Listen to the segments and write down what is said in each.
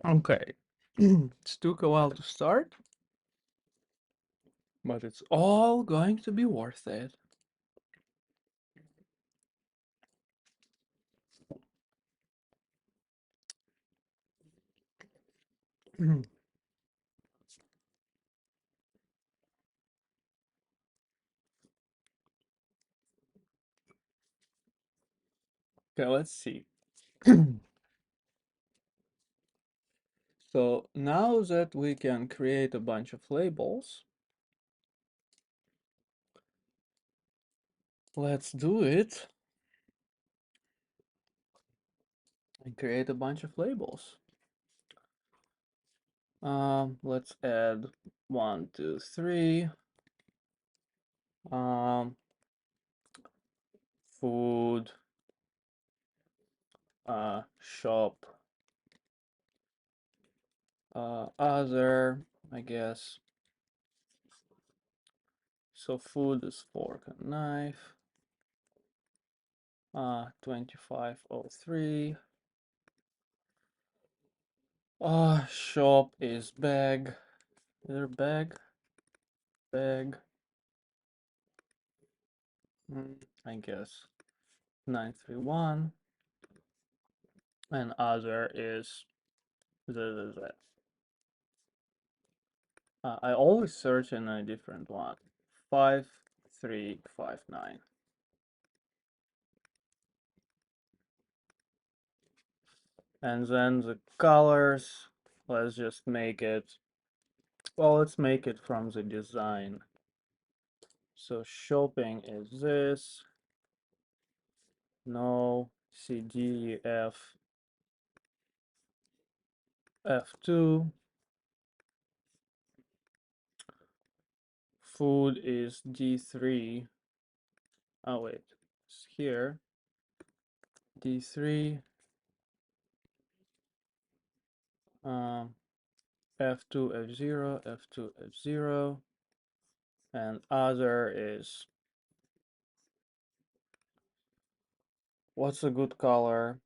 Okay, it took a while to start, but it's all going to be worth it. Okay, let's see. So now that we can create a bunch of labels, let's do it and create a bunch of labels. Let's add 1, 2, 3. Um, Food, shop, other, I guess. So food is fork and knife. 2503. Shop is bag. Is there bag? Bag. I guess 931. And other is the. I always search in a different one. 5359. And then the colors, let's just make it, well, let's make it from the design. So shopping is this. No, C, D, F, F2. Food is D3. Oh wait, it's here. D3. F2, F0, F2, F0. And other is, what's a good color?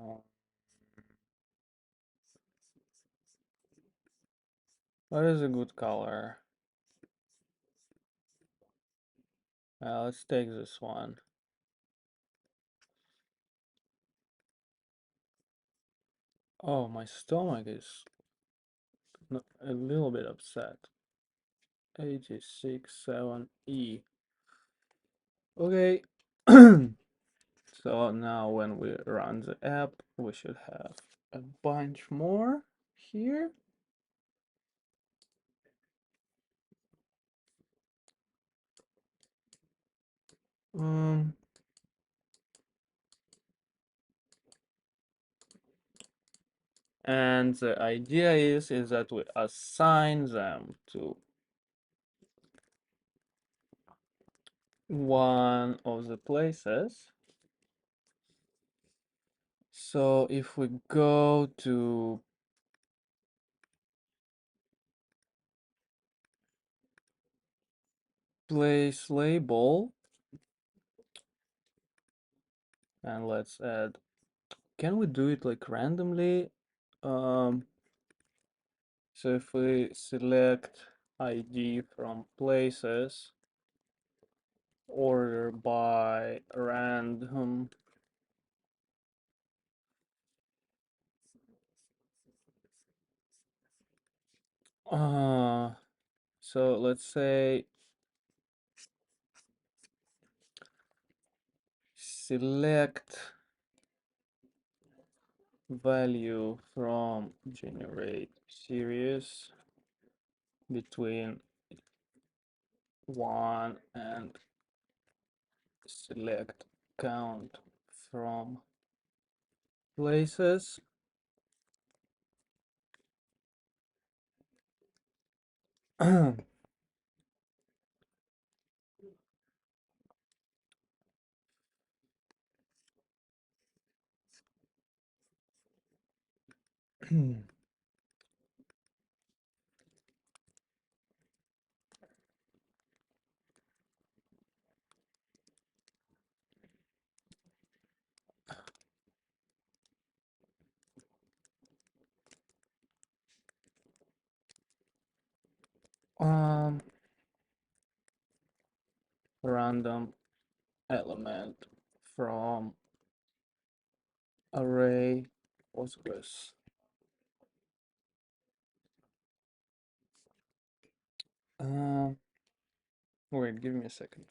Uh, what is a good color? Let's take this one. Oh, my stomach is a little bit upset. 867E. Okay. So now when we run the app, we should have a bunch more here. Um, and the idea is that we assign them to one of the places. So if we go to place label and let's add, can we do it like randomly? So if we select ID from places, order by random, so let's say select value from generate series between 1 and select count from places. random element from array Postgres. Uh, Wait, give me a second.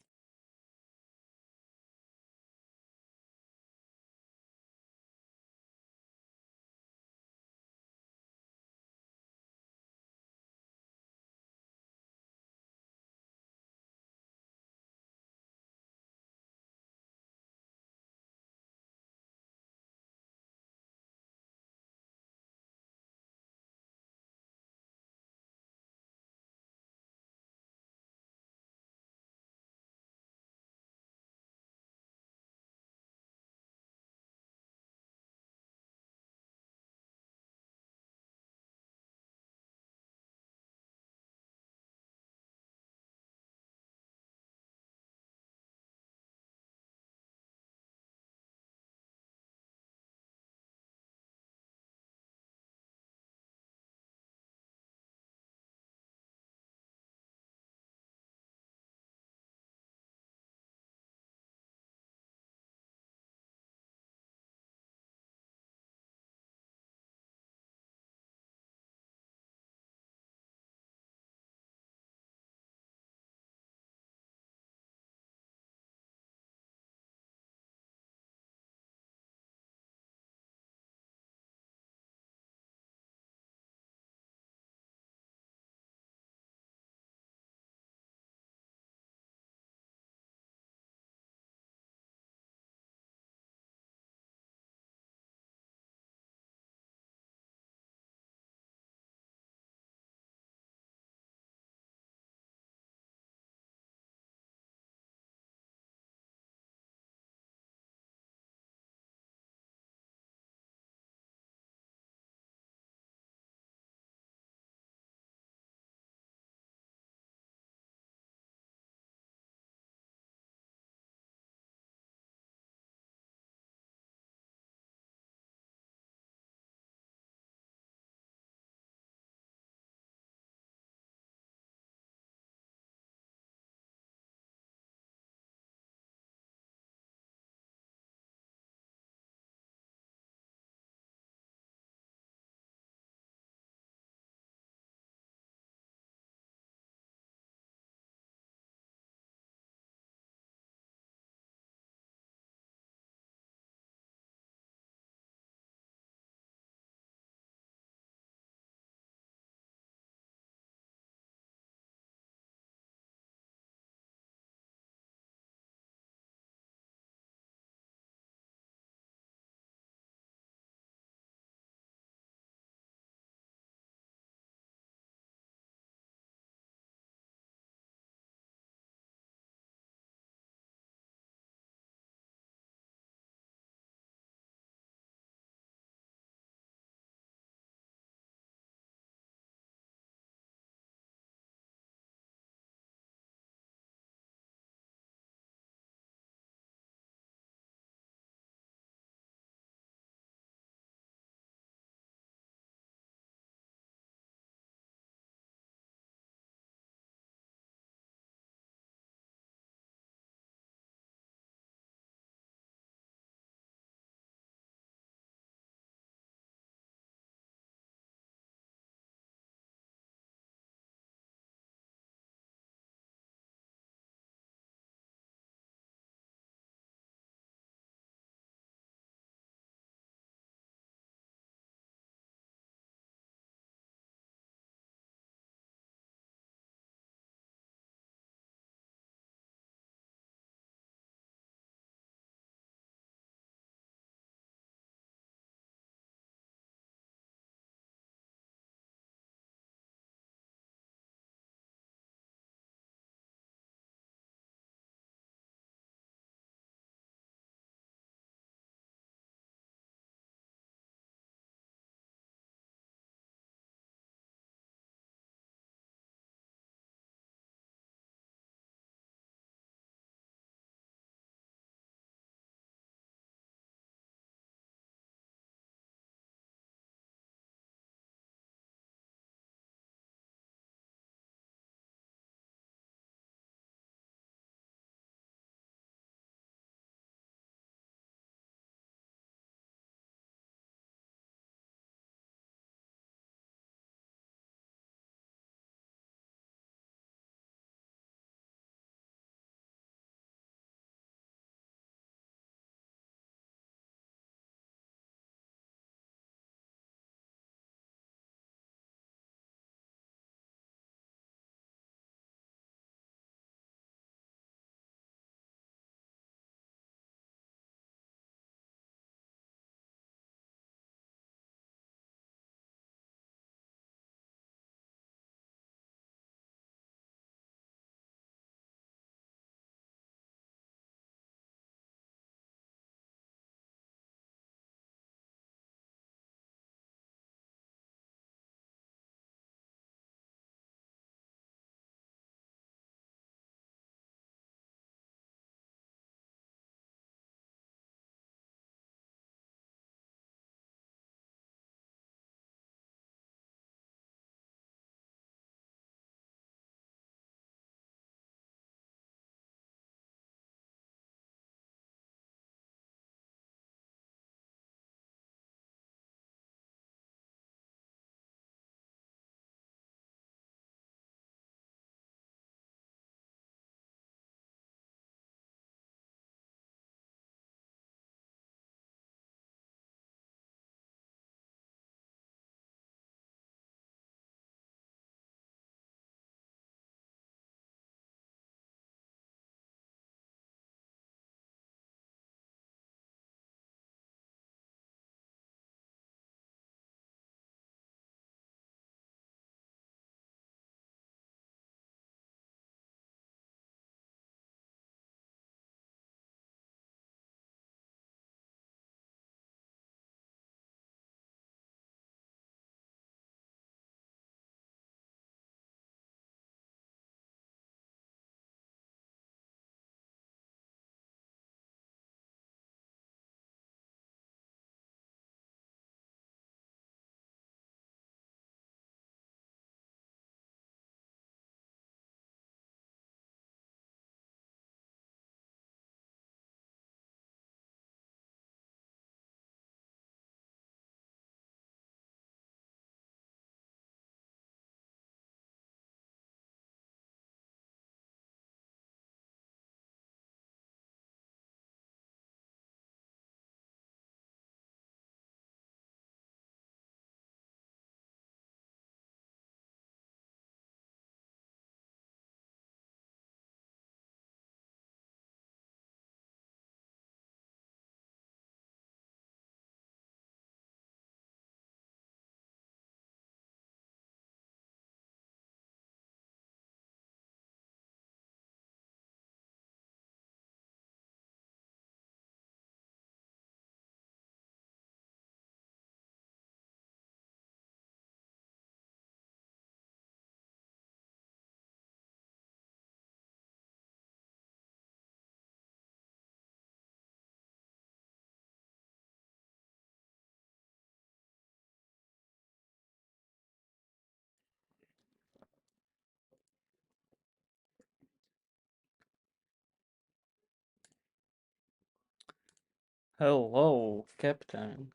Hello, Captain.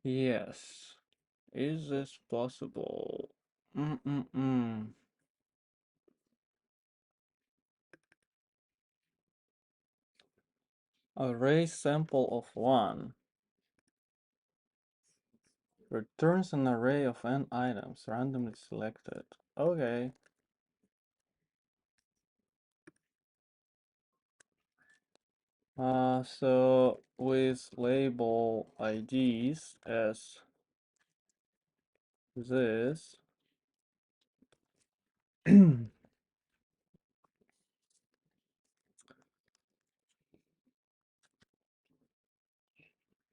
Yes. Is this possible? Mm-mm-mm. Array sample of 1 returns an array of n items randomly selected. Okay. So with label IDs as this,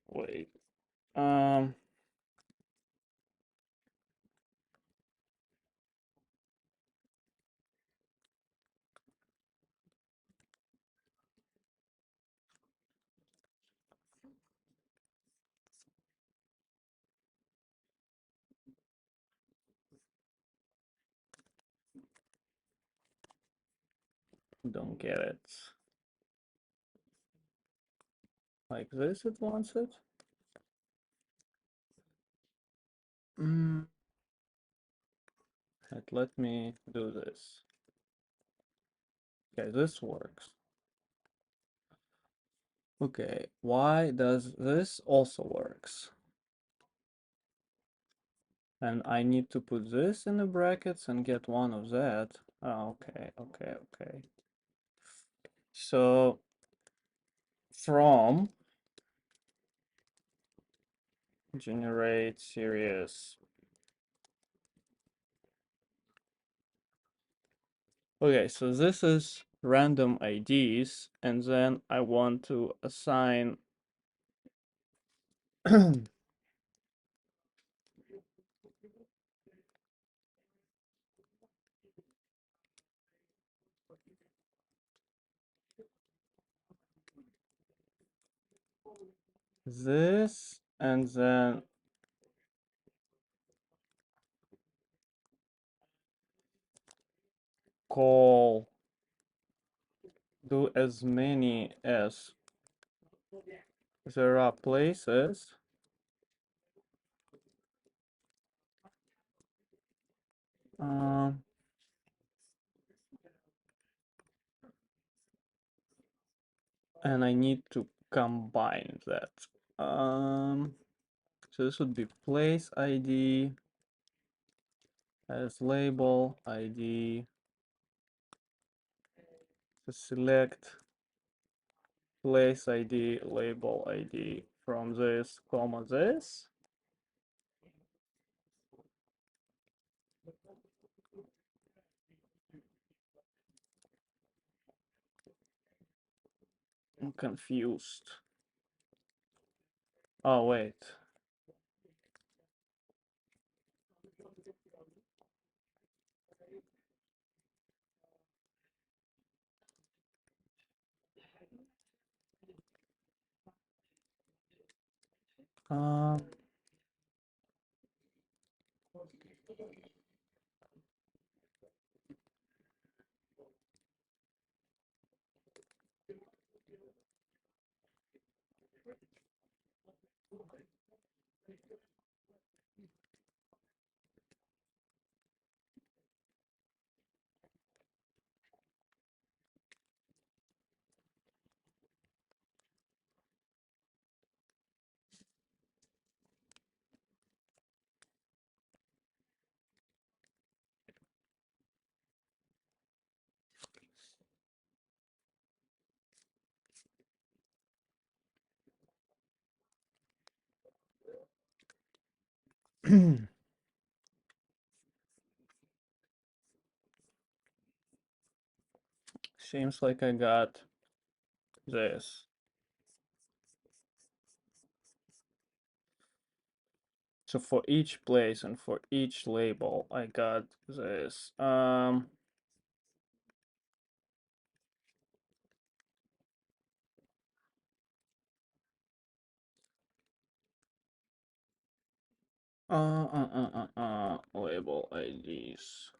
wait, um, don't get it. Like this it wants it? Mm. Let me do this. Okay, this works. Okay, why does this also works? And I need to put this in the brackets and get one of that. Oh, okay. So from generate series. Okay, so this is random IDs, and then I want to assign this, and then call do as many as there are places. Um, and I need to combine that. So this would be place ID as label ID to select place ID, label ID from this, comma this. I'm confused. Oh, wait. Um, seems like I got this. So for each place and for each label, I got this. Label IDs.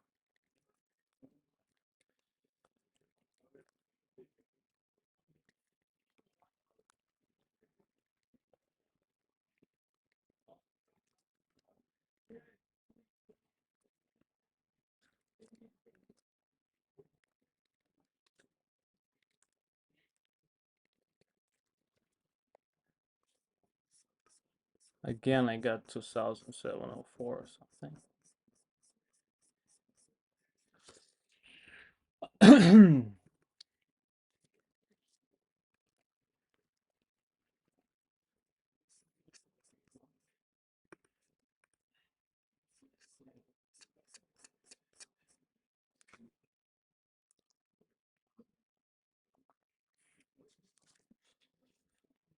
Again, I got 2007-04 or something.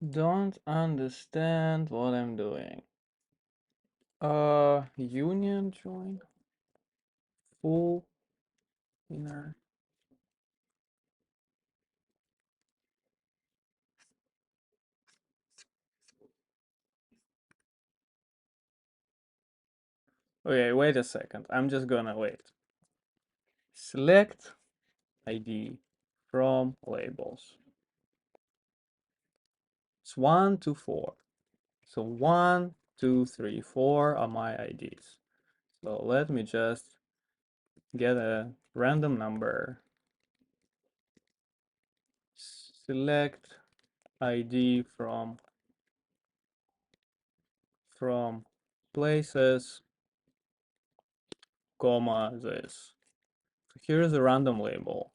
Don't understand what I'm doing. Union join, full inner. Okay, wait a second. I'm just gonna wait. Select ID from labels. It's 1 to 4. So 1, 2, 3, 4 are my IDs. So let me just get a random number. Select ID from places, comma, this. So here's a random label.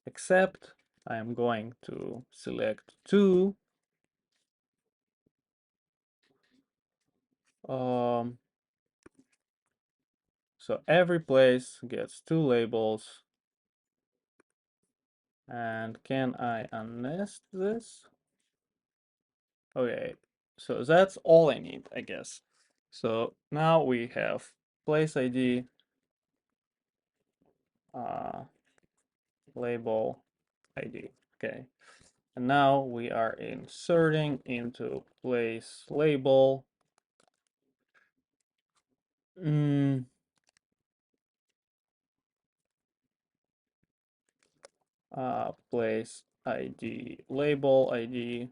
Except I am going to select 2. So every place gets 2 labels. And can I unnest this? Okay, so that's all I need, I guess. So now we have place ID, uh, label ID. Okay, and now we are inserting into place label. Place ID, label ID.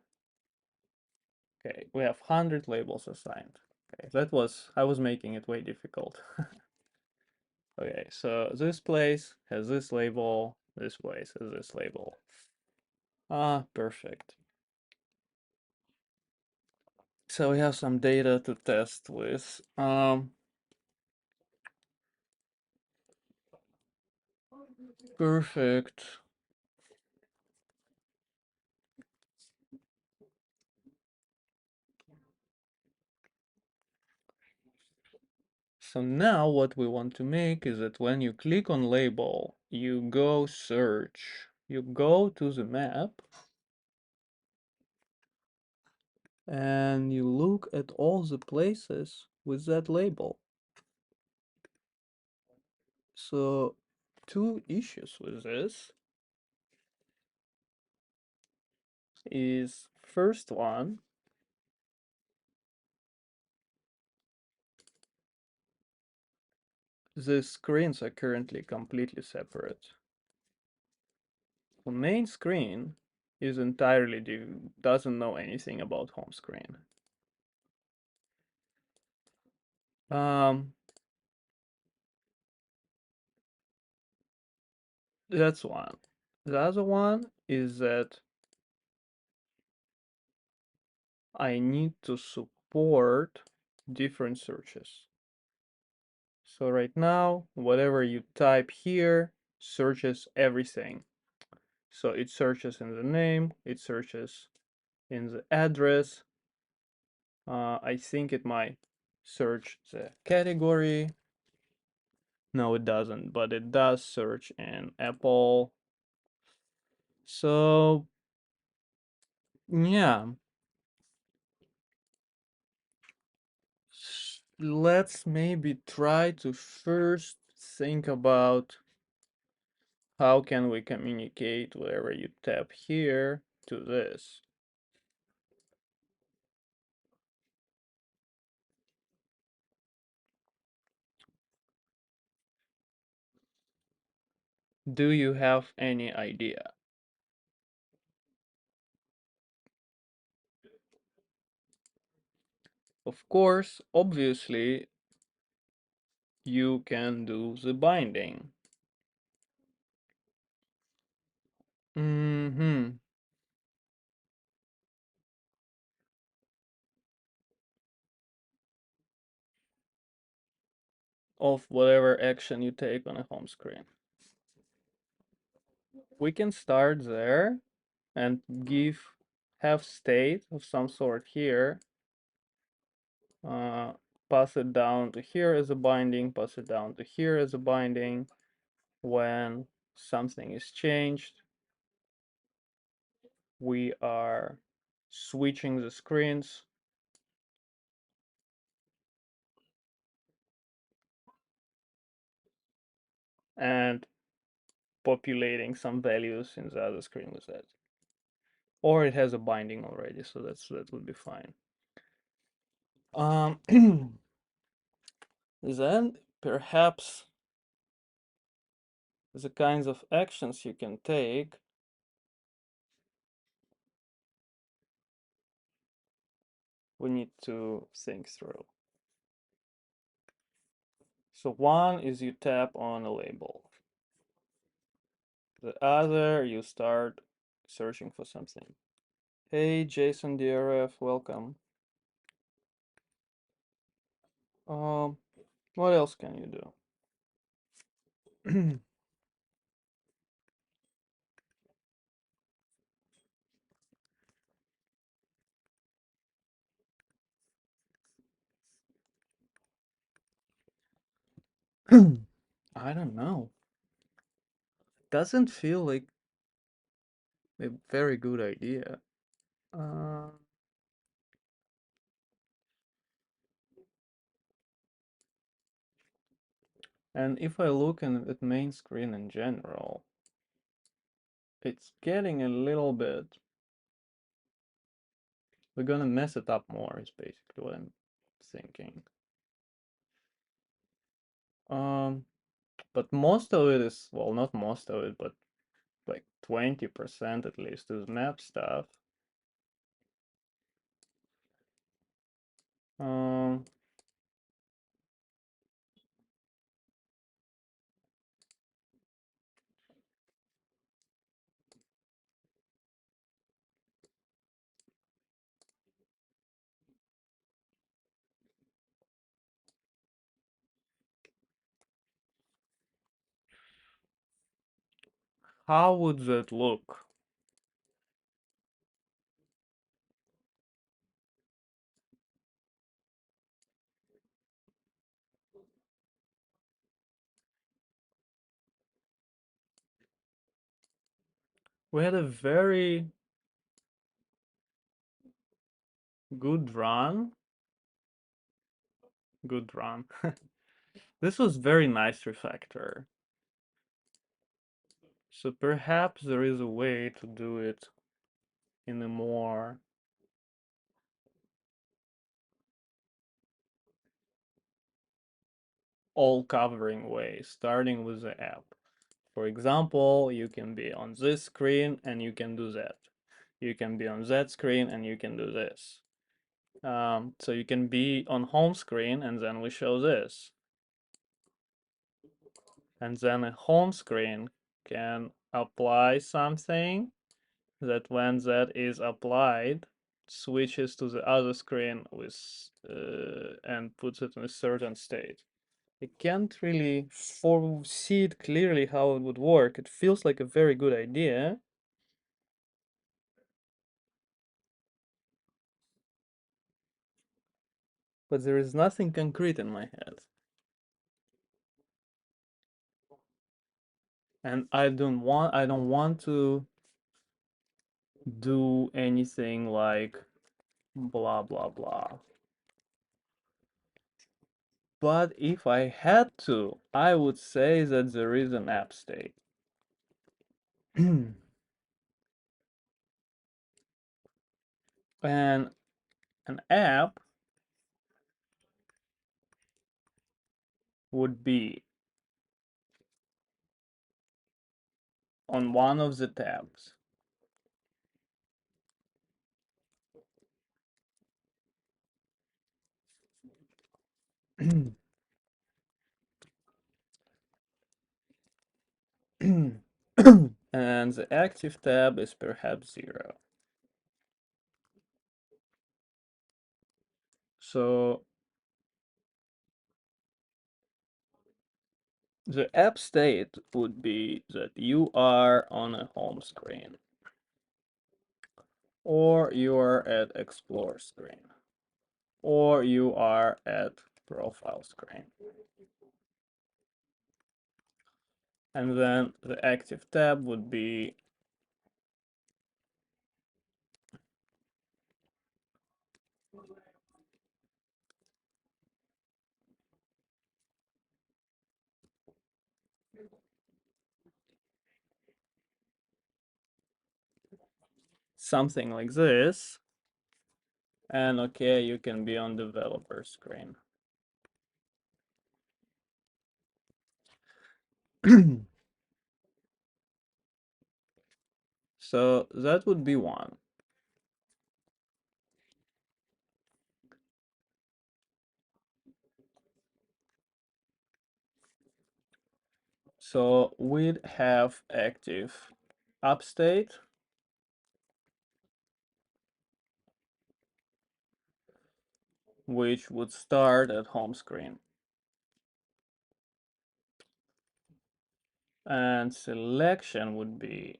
Okay, we have 100 labels assigned. Okay, I was making it way difficult. Okay, so this place has this label, this place has this label. Perfect. So we have some data to test with. Perfect. So now what we want to make is that when you click on label, you go search. You go to the map and you look at all the places with that label. So two issues with this is first one, the screens are currently completely separate. The main screen is entirely doesn't know anything about home screen. That's one. The other one is that I need to support different searches. So right now, whatever you type here searches everything. So it searches in the name, it searches in the address. I think it might search the category. No, it doesn't, but it does search in Apple. So, yeah. Let's maybe try to first think about how can we communicate wherever you tap here to this. Do you have any idea? Of course, obviously, you can do the binding. Mm-hmm. Of whatever action you take on a home screen. We can start there and have state of some sort here. Uh, pass it down to here as a binding, pass it down to here as a binding. When something is changed, we are switching the screens and populating some values in the other screen with that. Or it has a binding already, so that would be fine. Um, then perhaps the kinds of actions you can take we need to think through. So one is you tap on a label. The other, you start searching for something. Hey, Jason DRF, welcome. Um, what else can you do? I don't know. Doesn't feel like a very good idea. Uh, and if I look at main screen in general, it's getting a little bit. We're gonna mess it up more, is basically what I'm thinking. Um, but most of it is, well, not most of it, but like 20% at least is map stuff. Um, how would that look? We had a very good run. Good run. This was very nice refactor. So perhaps there is a way to do it in a more all-covering way, starting with the app. For example, you can be on this screen and you can do that. You can be on that screen and you can do this. So you can be on home screen and then we show this. And then a home screen can apply something that when that is applied, switches to the other screen with and puts it in a certain state. I can't really foresee it clearly how it would work. It feels like a very good idea. But there is nothing concrete in my head. And I don't want to do anything like blah blah blah. But if I had to, I would say that there is an app state. And an app would be on one of the tabs. And the active tab is perhaps 0. So the app state would be that you are on a home screen or you are at explore screen or you are at profile screen. And then the active tab would be something like this. And okay, you can be on developer screen. So that would be one. So we'd have active app state, which would start at home screen. And selection would be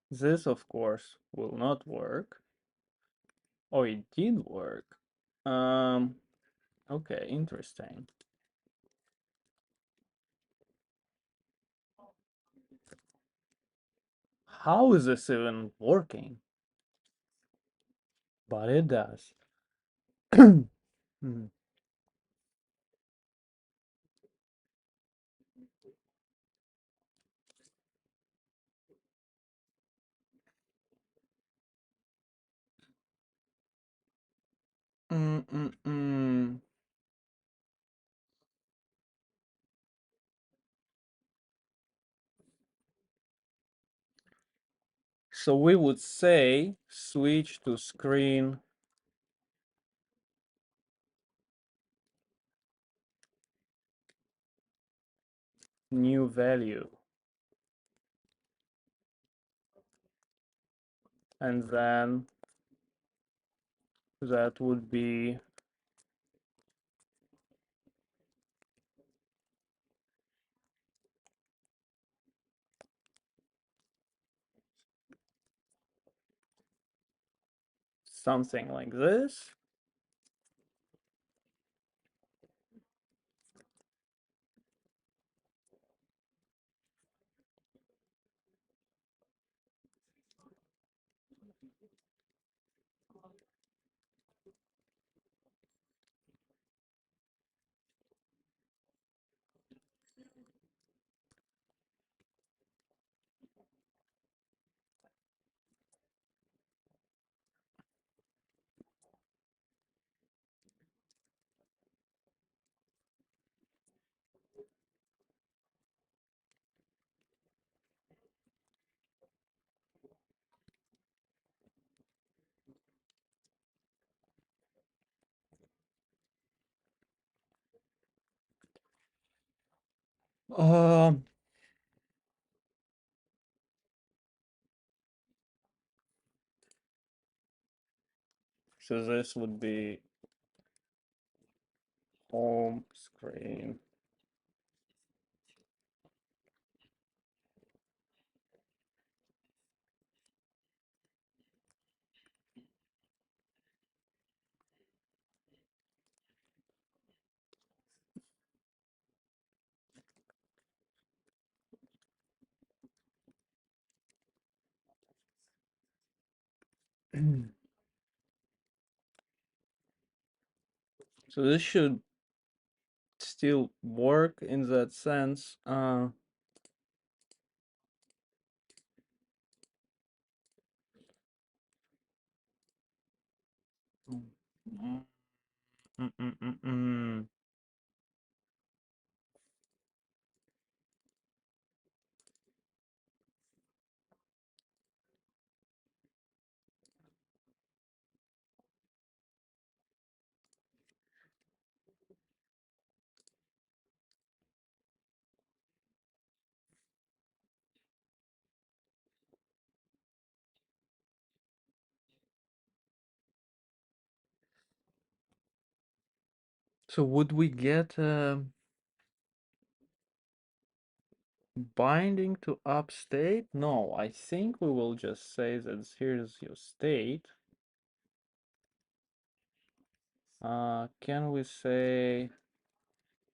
this, of course, will not work. Oh, it did work. Okay, interesting. How is this even working? But it does. Hmm. Mm-mm-mm. So we would say switch to screen new value. And then that would be something like this. Um, so this would be home screen. So this should still work in that sense. Mm, mm, mm, mm, mm, mm. So would we get binding to upstate? No, I think we will just say that here's your state. Can we say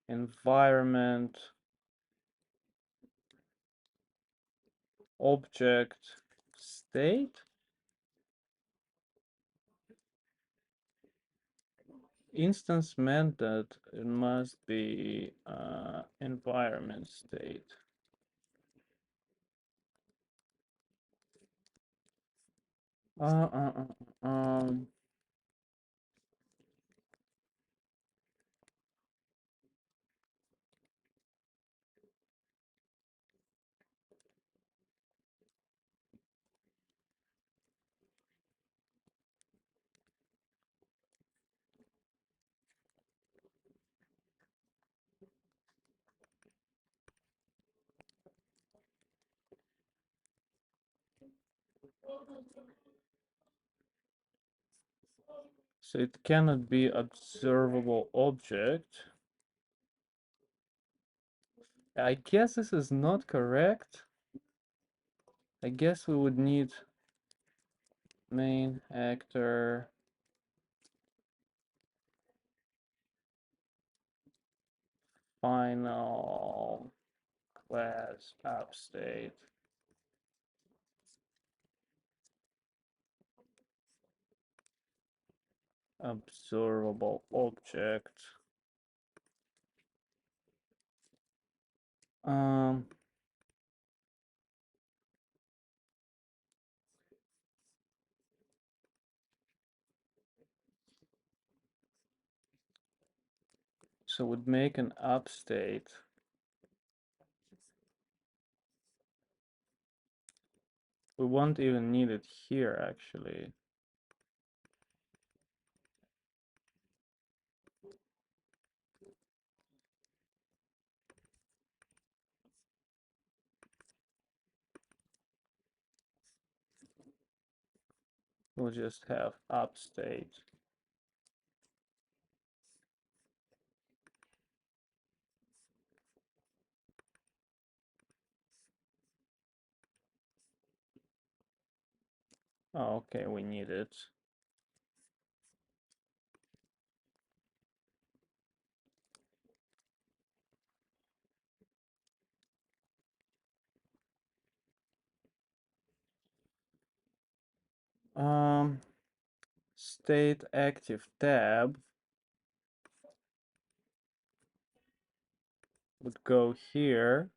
environment object state? Instance meant that it must be environment state. Uh, uh, uh, um, so it cannot be observable object. I guess this is not correct. I guess we would need main actor final class upstate observable object. Um, so would make an upstate. We won't even need it here actually. We'll just have upstate. Oh, okay, we need it. State active tab would go here,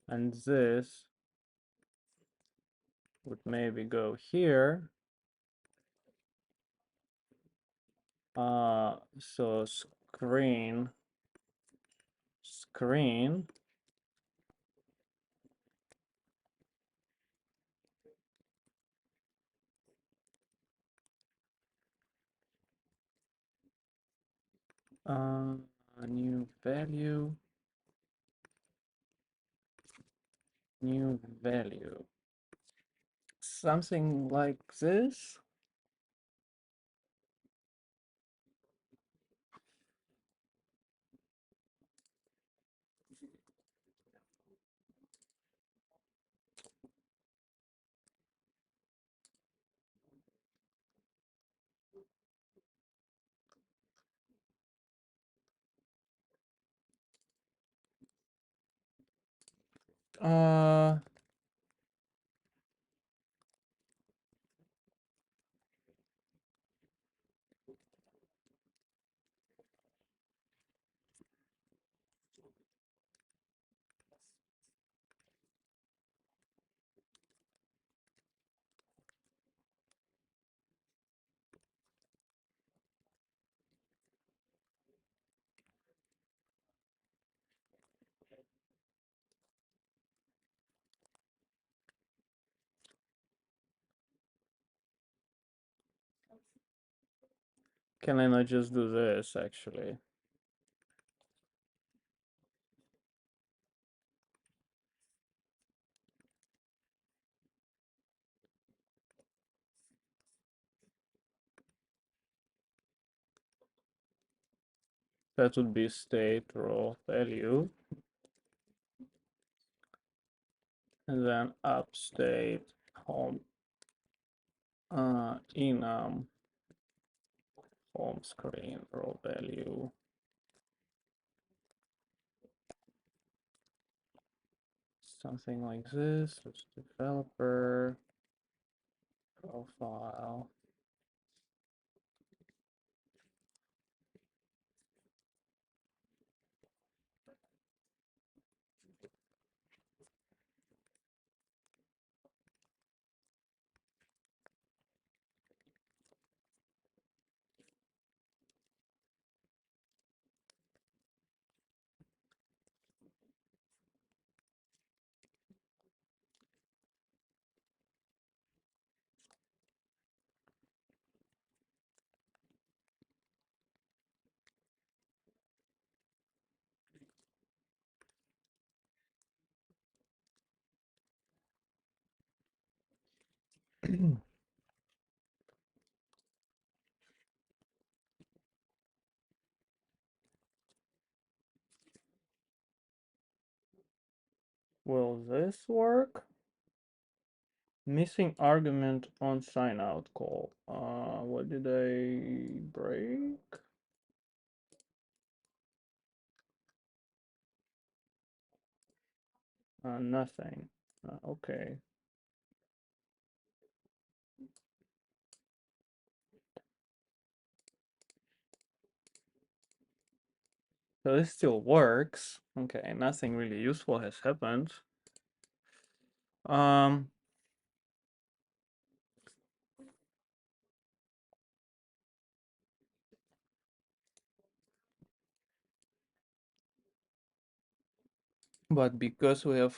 and this would maybe go here. So screen uh new value, new value, something like this. uh Can I not just do this actually? That would be state raw value. And then upstate home enum home screen raw value. Something like this. It's developer profile. Will this work? Missing argument on sign out call. What did I break? Nothing. Okay. So this still works. Okay, nothing really useful has happened. Um, but because we have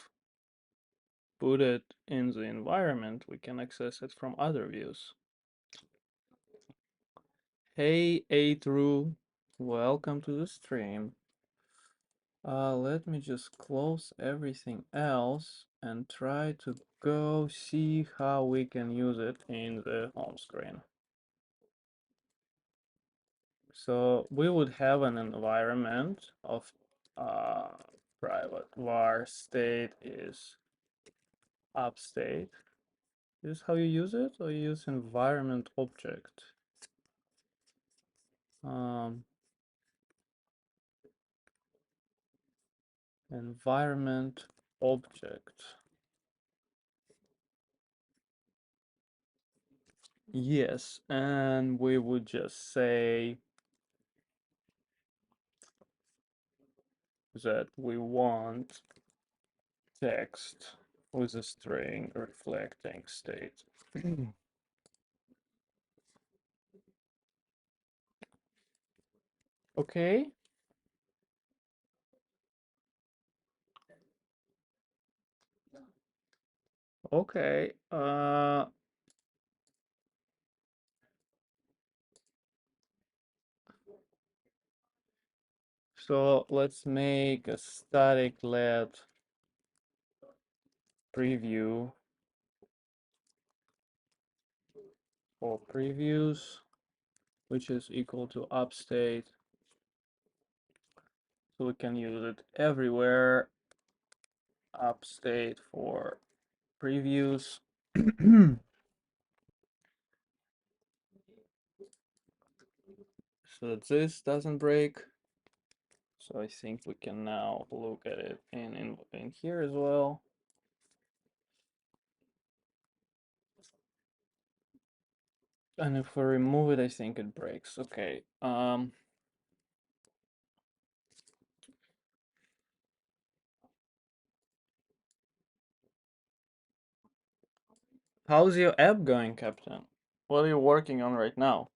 put it in the environment, we can access it from other views. Hey, A-True, welcome to the stream. Let me just close everything else and try to go see how we can use it in the home screen. So we would have an environment of private var state is upstate. This is how you use it, or you use environment object? Environment object. Yes, and we would just say that we want text with a string reflecting state. Okay. Okay. So let's make a static let preview for previews, which is equal to upstate. So we can use it everywhere. Upstate for previews. So that this doesn't break. So I think we can now look at it in here as well. And if we remove it, I think it breaks. Okay. How's your app going, Captain? What are you working on right now?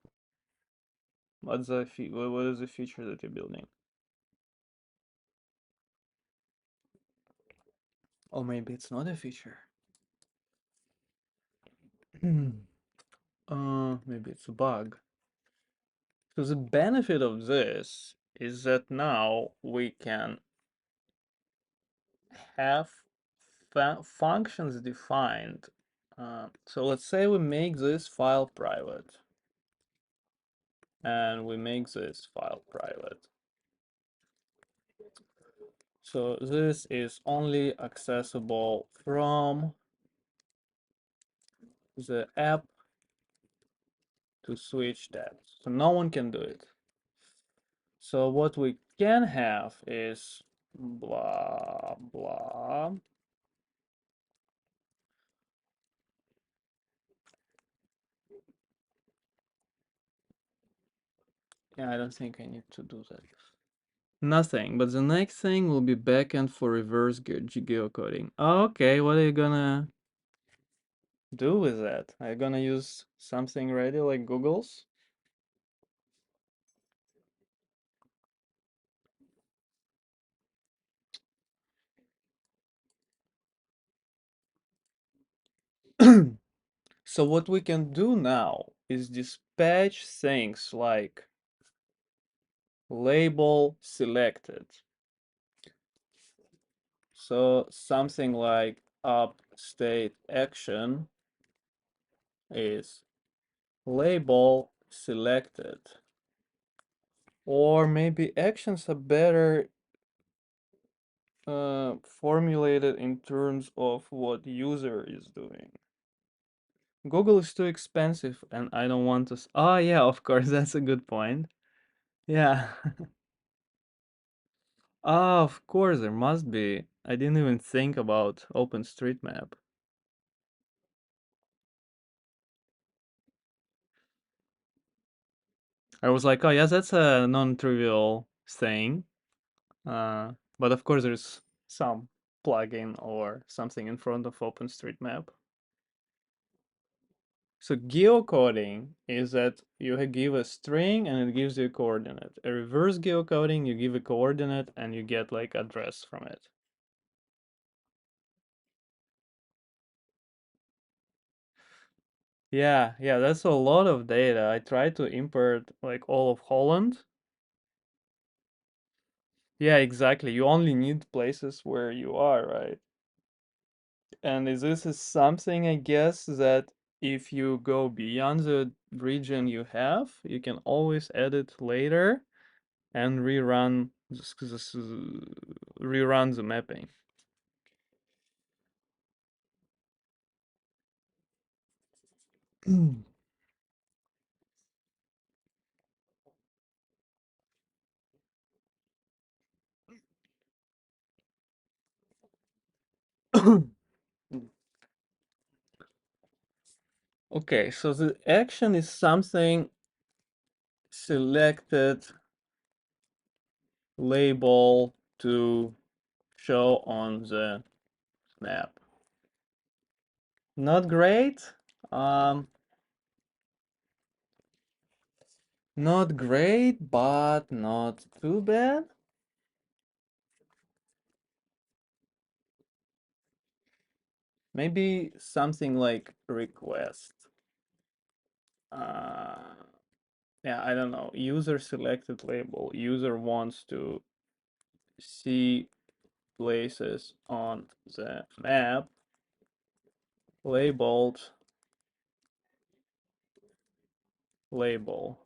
What is the feature that you're building? Or maybe it's not a feature. Maybe it's a bug. So the benefit of this is that now we can have functions defined. So let's say we make this file private and we make this file private. So this is only accessible from the app to switch tabs. So no one can do it. So what we can have is blah blah. Yeah, I don't think I need to do that. Nothing, but the next thing will be backend for reverse geocoding. Okay, what are you gonna do with that? Are you gonna use something ready like Google's? So what we can do now is dispatch things like label selected. So something like upstate action is label selected. Or maybe actions are better formulated in terms of what user is doing. Google is too expensive and I don't want to. Oh, yeah, of course, that's a good point. Yeah. Oh, of course, there must be. I didn't even think about OpenStreetMap. I was like, oh, yes, that's a non trivial thing. But of course, there's some plugin or something in front of OpenStreetMap. So geocoding is that you give a string and it gives you a coordinate. A reverse geocoding, you give a coordinate and you get like address from it. Yeah, yeah, that's a lot of data. I tried to import like all of Holland. Yeah, exactly. You only need places where you are, right? And this is something I guess that if you go beyond the region you have, you can always edit later and rerun the mapping. Okay, so the action is something selected label to show on the map. Not great. Um, Not great, but not too bad. Maybe something like request. Uh, yeah, I don't know. User selected label. User wants to see places on the map labeled label.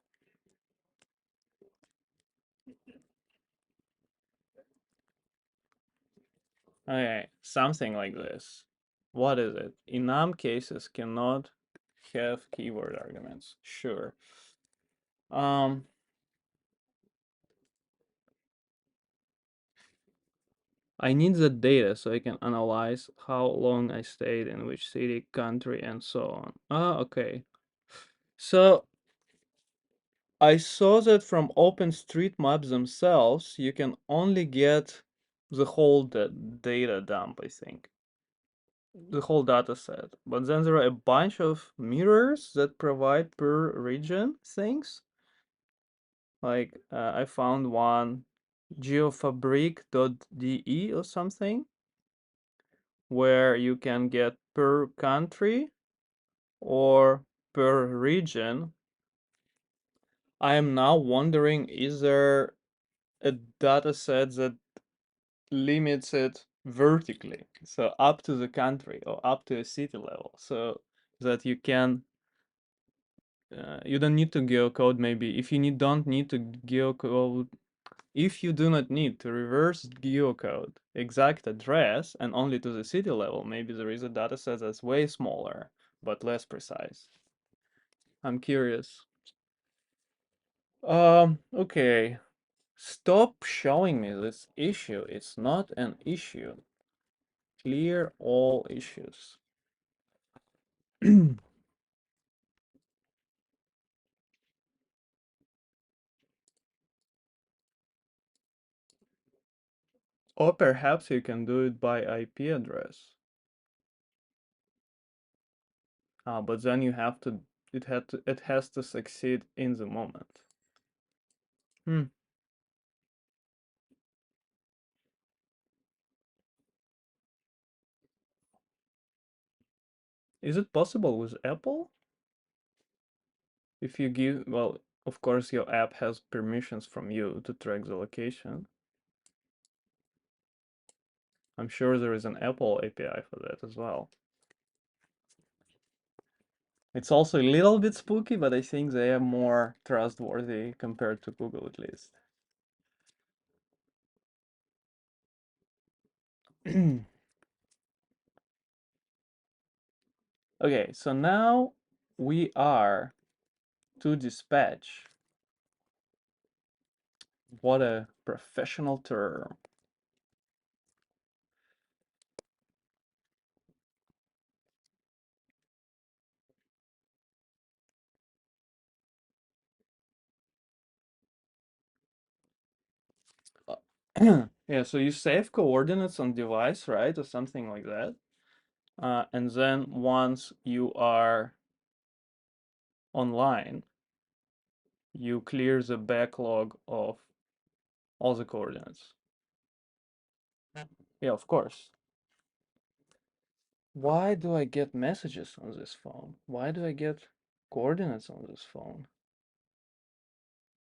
Okay, something like this. What is it? Enum cases cannot have keyword arguments. Sure. Um, I need the data so I can analyze how long I stayed in which city, country, and so on. Ah, okay. So I saw that from OpenStreetMap themselves, you can only get the whole data dump, I think. The whole data set. But then there are a bunch of mirrors that provide per region things. Like I found one geofabric.de or something where you can get per country or per region I am now wondering, is there a data set that limits it vertically, so up to the country or up to a city level, so that you don't need to geocode. Maybe if you don't need to geocode, if you do not need to reverse geocode exact address and only to the city level, maybe there is a data set that's way smaller but less precise. I'm curious. Okay. Stop showing me this issue. It's not an issue. Clear all issues. Or perhaps you can do it by IP address. But then you have to it has to succeed in the moment. Hmm. Is it possible with Apple? If you give, well, of course your app has permissions from you to track the location. I'm sure there is an Apple API for that as well. It's also a little bit spooky, but I think they are more trustworthy compared to Google at least. Okay, so now we are to dispatch. What a professional term. Yeah, so you save coordinates on device, right? Or something like that. And then once you are online, you clear the backlog of all the coordinates. Yeah, of course. Why do I get messages on this phone? Why do I get coordinates on this phone?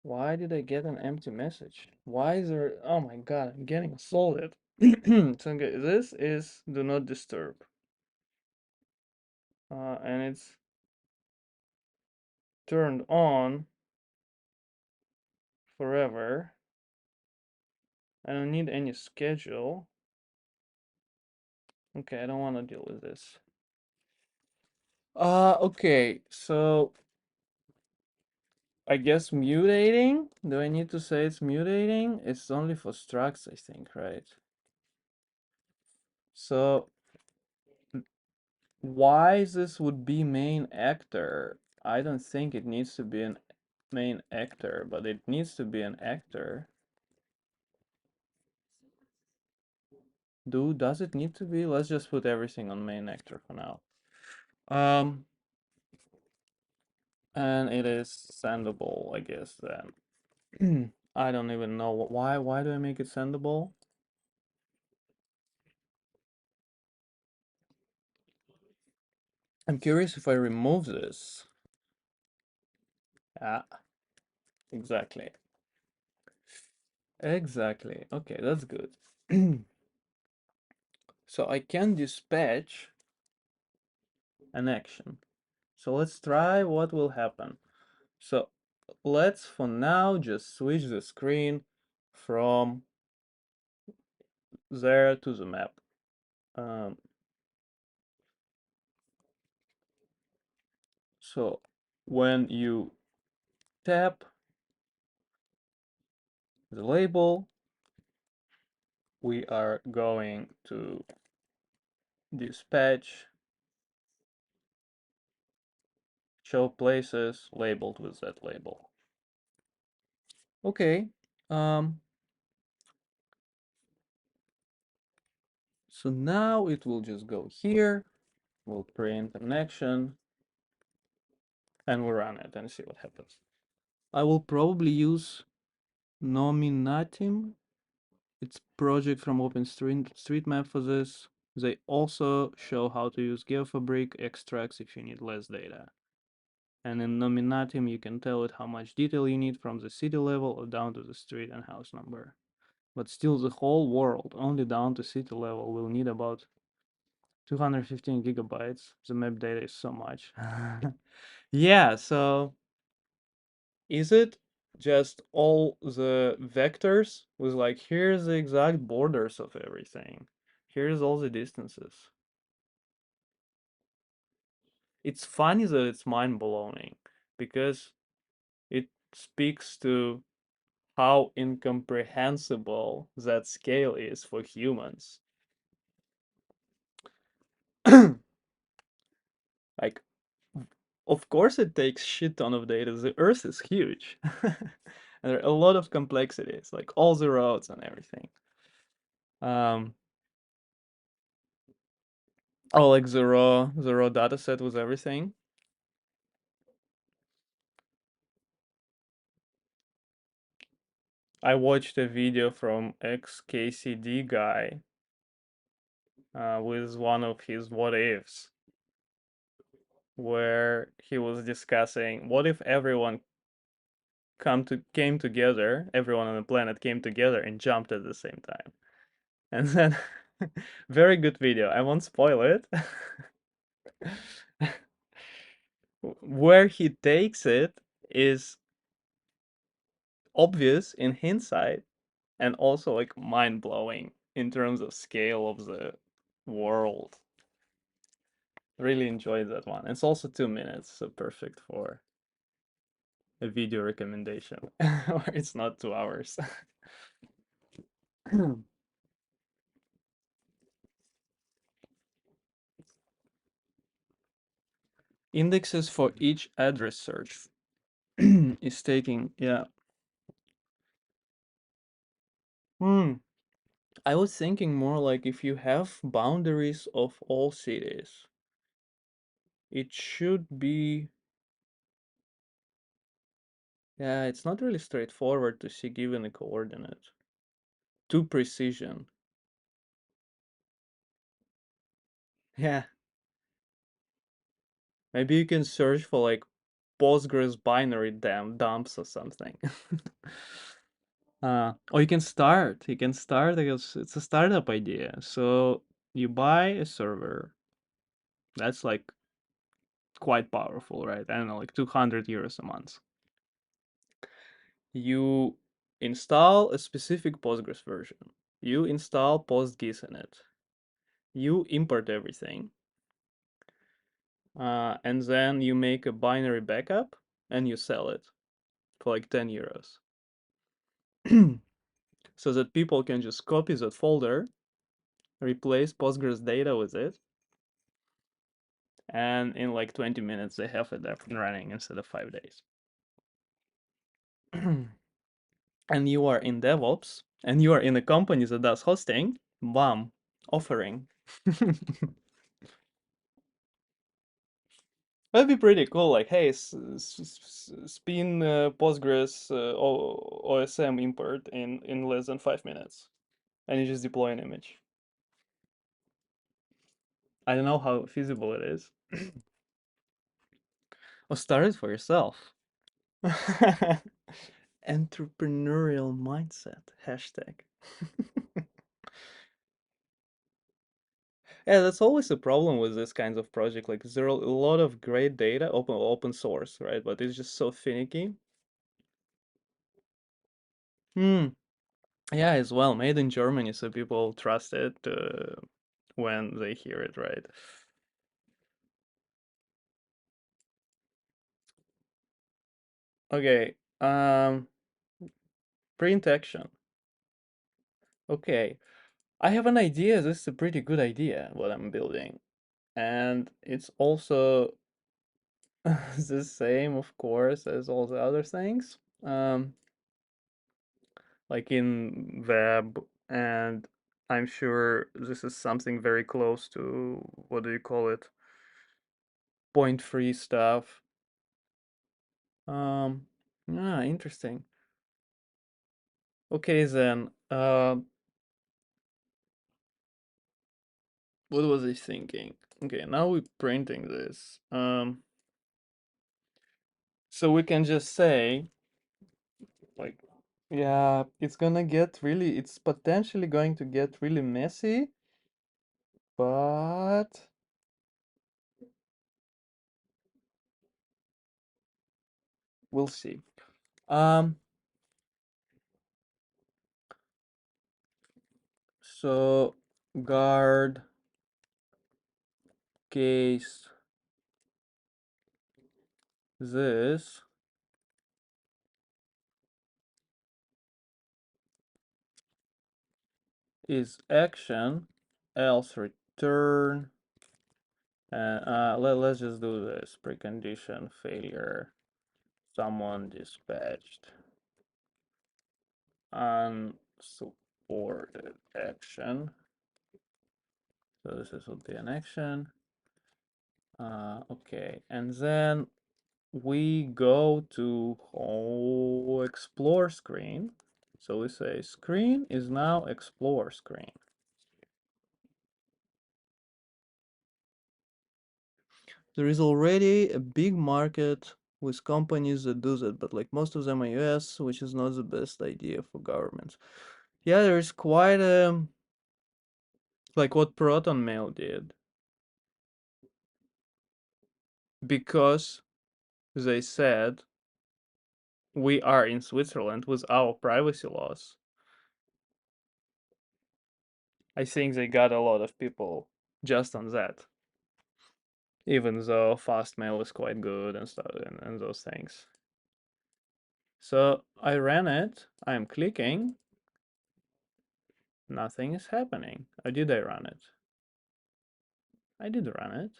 Why did I get an empty message? Why is there... Oh my god, I'm getting assaulted. So okay, this is do not disturb. And it's turned on forever. I don't need any schedule. Okay, I don't want to deal with this. Okay, so I guess mutating? Do I need to say it's mutating? It's only for structs, I think, right? So why this would be main actor? I don't think it needs to be an main actor, but it needs to be an actor. Does it need to be? Let's just put everything on main actor for now. Um, and it is sendable, I guess then. I don't even know why do I make it sendable? I'm curious if I remove this. Ah, exactly. Exactly. Okay, that's good. So I can dispatch an action. So let's try what will happen. So let's for now just switch the screen from there to the map. Um, so when you tap the label, we are going to dispatch show places labeled with that label. Okay. So now it will just go here. We'll print an action and we'll run it and see what happens. I will probably use Nominatim. It's project from OpenStreetMap for this. They also show how to use GeoFabric extracts if you need less data. And in nominatim, you can tell it how much detail you need from the city level or down to the street and house number. But still, the whole world, only down to city level, will need about 215 gigabytes. The map data is so much. Yeah, so is it just all the vectors with like, here's the exact borders of everything? Here's all the distances. It's funny that it's mind blowing because it speaks to how incomprehensible that scale is for humans. Like, of course, it takes shit ton of data. The Earth is huge, and there are a lot of complexities, like all the roads and everything. Um, oh, like the raw data set with everything. I watched a video from XKCD guy with one of his what ifs, where he was discussing what if everyone came together, everyone on the planet came together and jumped at the same time. And then very good video. I won't spoil it. Where he takes it is obvious in hindsight and also like mind blowing in terms of scale of the world. Really enjoyed that one. It's also 2 minutes, so perfect for a video recommendation. Or it's not 2 hours. Indexes for each address search is taking, yeah. Hmm. I was thinking more like if you have boundaries of all cities, it should be, yeah, it's not really straightforward to see given a coordinate. Too precision. Yeah, maybe you can search for like Postgres binary dumps or something. Or you can start because it's a startup idea. So you buy a server that's like quite powerful, right? I don't know, like 200 euros a month. You install a specific Postgres version. You install PostGIS in it. You import everything. And then you make a binary backup and you sell it for like 10 euros. So that people can just copy that folder, replace Postgres data with it, and in like 20 minutes they have it up and running instead of 5 days. And you are in DevOps, and you are in a company that does hosting, bam, offering. That'd be pretty cool. Like, hey, spin Postgres OSM import in less than 5 minutes, and you just deploy an image. I don't know how feasible it is. Or start it for yourself. Entrepreneurial mindset hashtag. Yeah, that's always a problem with this kinds of project. Like, there are a lot of great data, open source, right? But it's just so finicky. Hmm. Yeah, as well, made in Germany, so people trust it when they hear it, right? Okay. Print action. Okay. I have an idea. This is a pretty good idea, what I'm building. And it's also the same, of course, as all the other things. Like in web, and I'm sure this is something very close to, what do you call it? Point free stuff. Um, Interesting. Okay, then, what was I thinking? Okay, now we're printing this. So we can just say, like, yeah, it's potentially going to get really messy, but we'll see. Um, so guard case this is action, else return. And let's just do this precondition failure. Someone dispatched unsupported action. So this is would be an action. Okay, and then we go to explore screen. So we say screen is now explore screen. There is already a big market with companies that do that, but like most of them are US, which is not the best idea for governments. Yeah, there is quite a like what Proton Mail did because they said we are in Switzerland with our privacy laws. I think they got a lot of people just on that, even though fast mail is quite good and stuff and those things. So I ran it. I'm clicking. Nothing is happening. Or did I run it? I did run it.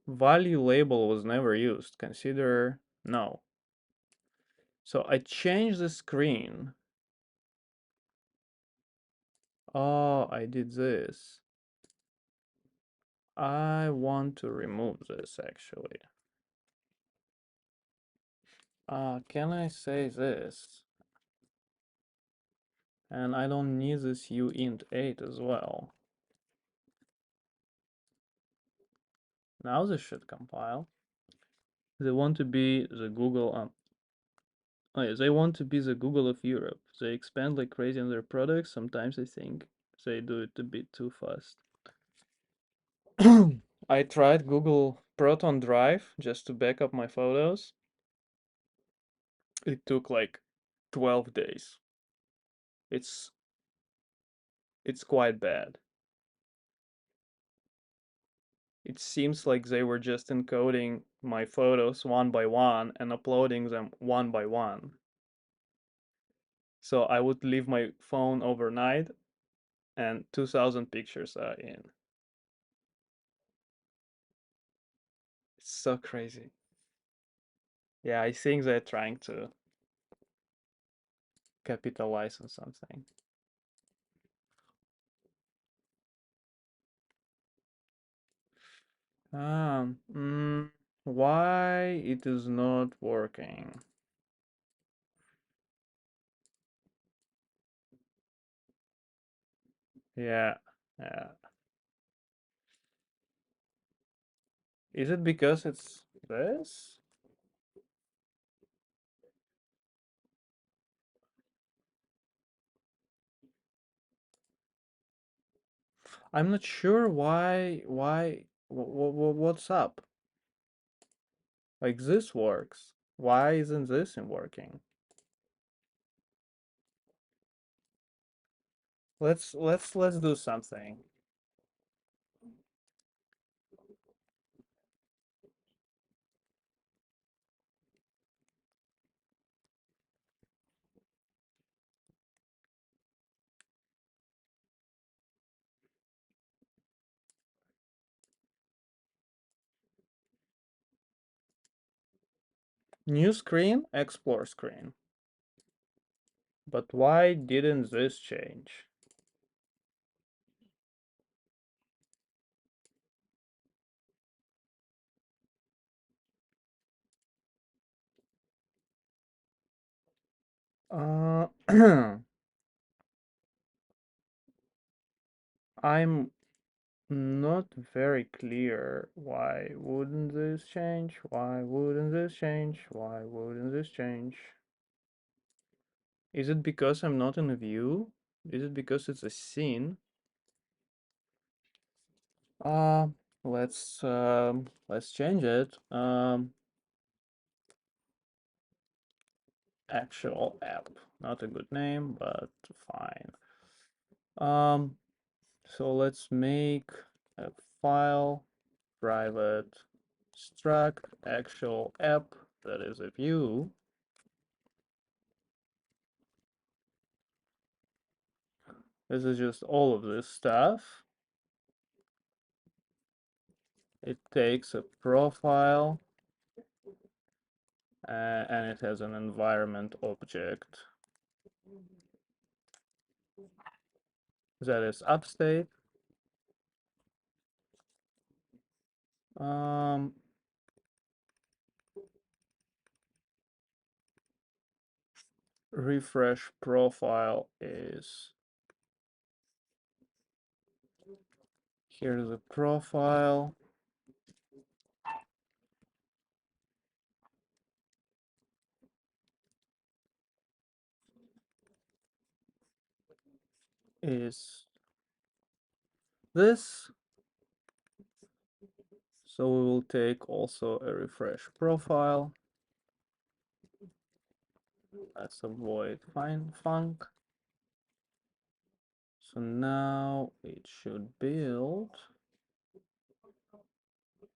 Value label was never used. Consider no. So I changed the screen. Oh, I did this. I want to remove this actually. Can I say this? And I don't need this uint8 as well. Now this should compile. They want to be the Google. Oh yeah, they want to be the Google of Europe. They expand like crazy on their products. Sometimes I think they do it a bit too fast. I tried Google Proton Drive just to back up my photos. It took like 12 days. It's it's quite bad. It seems like they were just encoding my photos one by one and uploading them one by one. So I would leave my phone overnight and 2000 pictures are in. It's so crazy. Yeah, I think they're trying to capitalize on something. Why it is not working? Yeah, yeah. Is it because it's this? I'm not sure what's up? Like this works. Why isn't this working? Let's do something. New screen, explore screen. But why didn't this change? Uh I'm not very clear. Why wouldn't this change? Why wouldn't this change? Why wouldn't this change? Is it because I'm not in a view? Is it because it's a scene? Uh, let's change it. Actual app. Not a good name, but fine. Um, so let's make a file private struct actual app that is a view. This is just all of this stuff. It takes a profile and it has an environment object that is upstate. Um, refresh profile is, here's the profile. Is this. So we will take also a refresh profile. Let's avoid find func. So now it should build.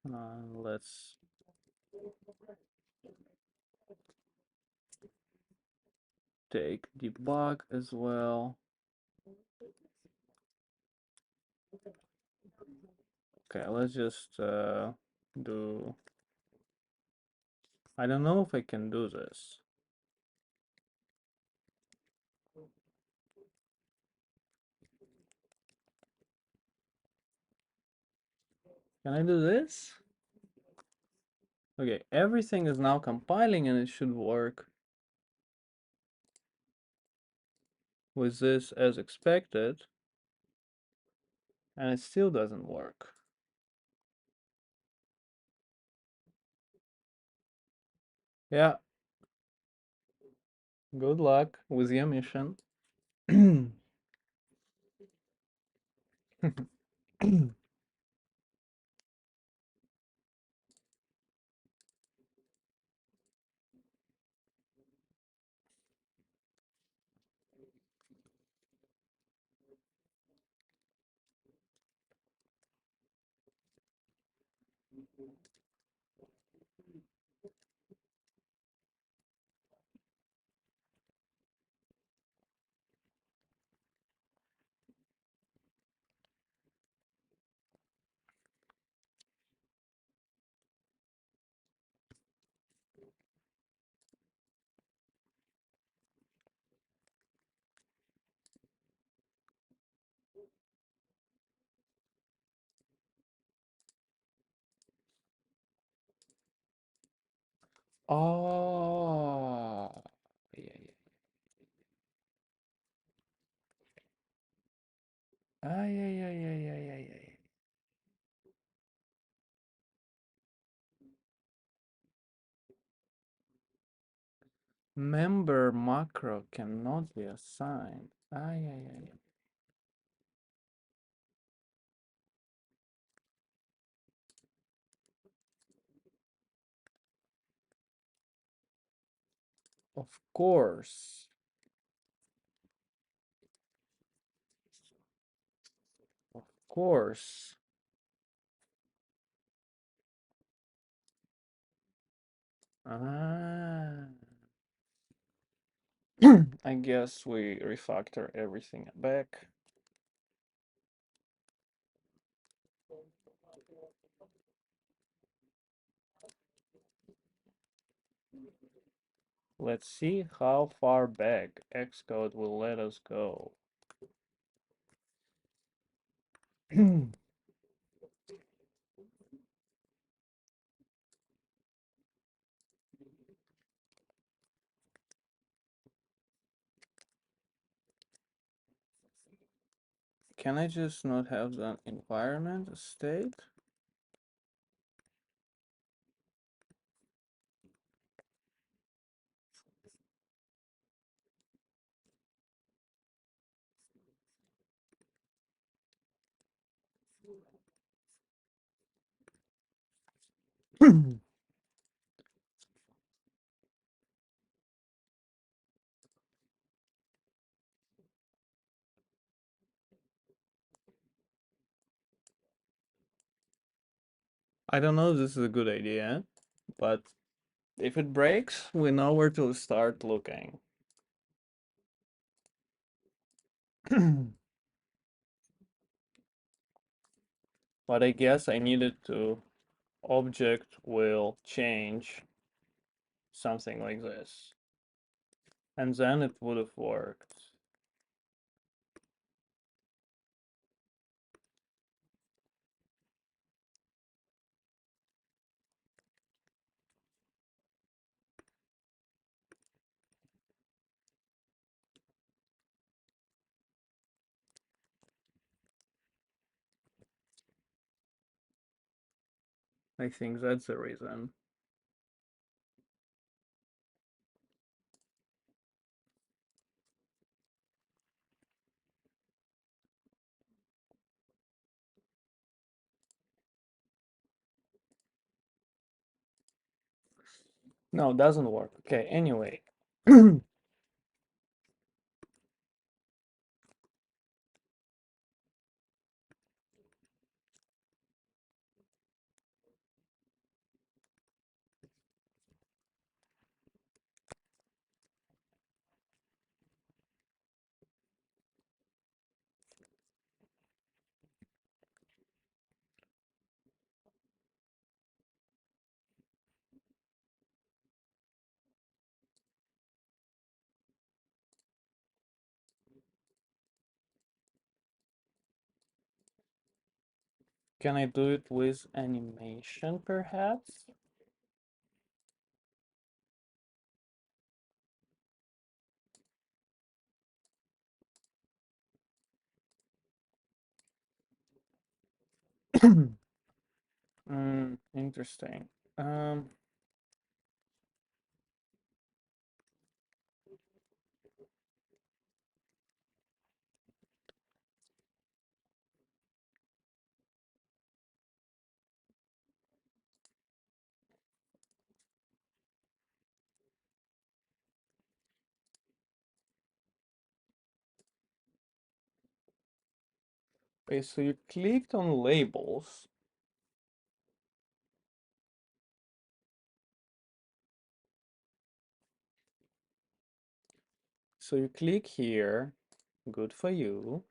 Let's take debug as well. Okay, let's just do. I don't know if I can do this. Can I do this? Okay, everything is now compiling and it should work with this as expected, and it still doesn't work. Yeah, good luck with your mission. Oh, yeah, yeah. Ah, yeah, yeah, yeah, yeah, yeah, yeah. Member macro cannot be assigned. Ah, yeah, yeah, yeah. Of course. Of course. Ah. I guess we refactor everything back. Let's see how far back Xcode will let us go. can I just not have the environment state? I don't know if this is a good idea, but if it breaks, we know where to start looking. But I guess I needed to object will change something like this. And then it would have worked. I think that's the reason. No, it doesn't work. Okay, anyway. Can I do it with animation, perhaps? Interesting. Um, okay, so you clicked on labels. So you click here, good for you.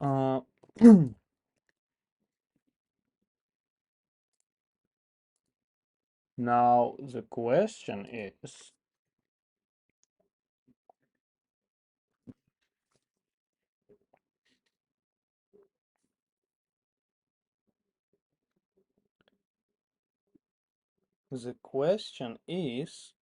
Uh, now the question is, the question is,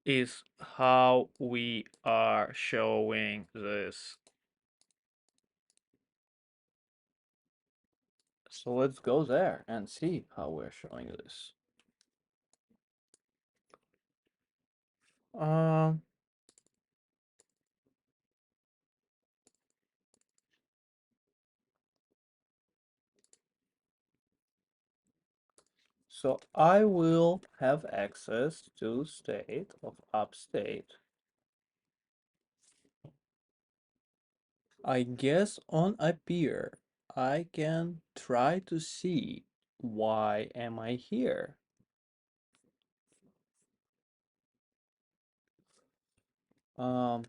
is how we are showing this. So let's go there and see how we're showing this. Um, so I will have access to state of upstate. I guess on appear, I can try to see why am I here. Um,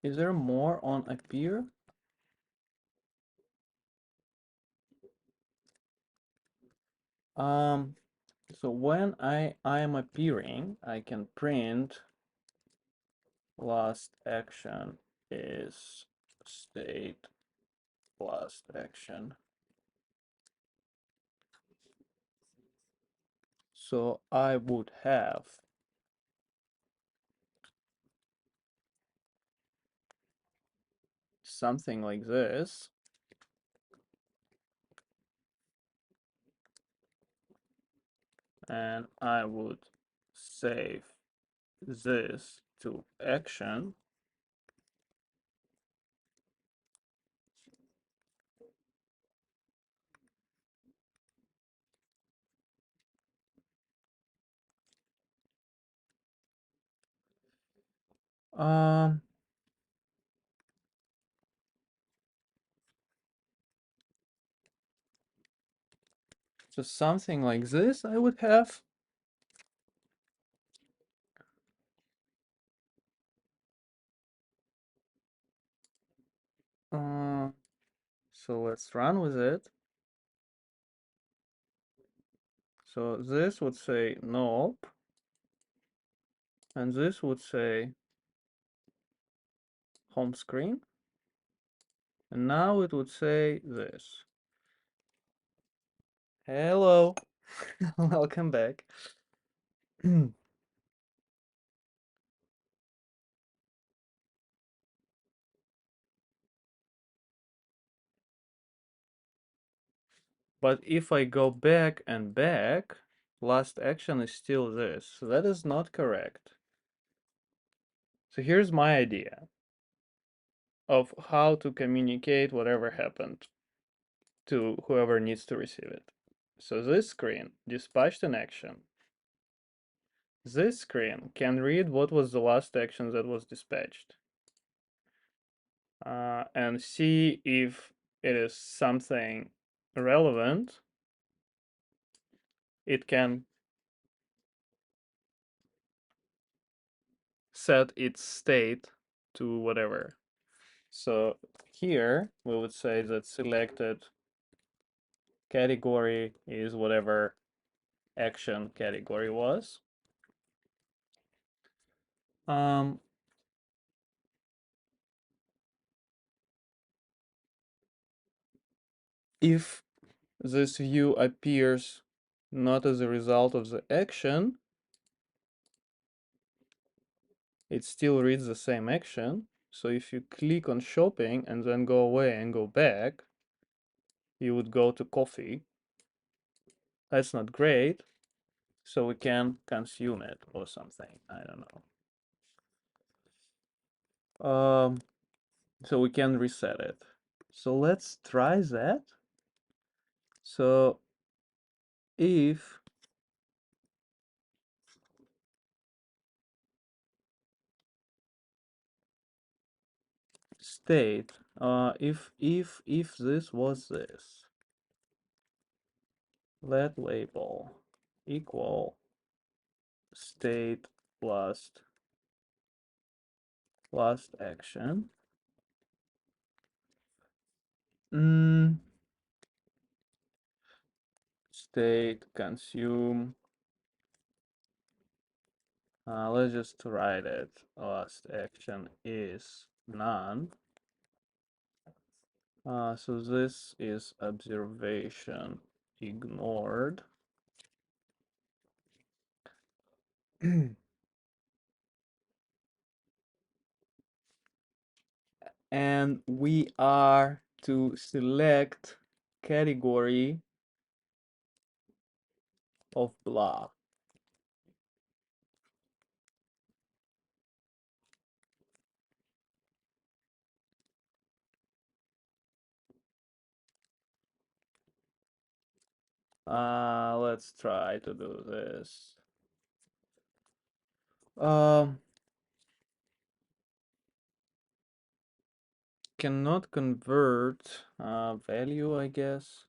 is there more on appear? So when I am appearing, I can print last action is state last action. So I would have something like this. And I would save this to action. Um, so something like this I would have. Uh, so let's run with it. So this would say nope, and this would say home screen, and now it would say this. Hello, welcome back. But if I go back and back, last action is still this. So that is not correct. So here's my idea of how to communicate whatever happened to whoever needs to receive it. So this screen dispatched an action. This screen can read what was the last action that was dispatched and see if it is something relevant. It can set its state to whatever. So here we would say that selected category is whatever action category was. Um, if this view appears not as a result of the action, it still reads the same action. So if you click on shopping and then go away and go back, you would go to coffee. That's not great. So we can consume it or something. I don't know. So we can reset it. So let's try that. So if state, if this was this, let label equal state last action. State consume. Let's just write it. Last action is none. So this is observation ignored. And we are to select category of blah. Let's try to do this. Um, cannot convert value, I guess.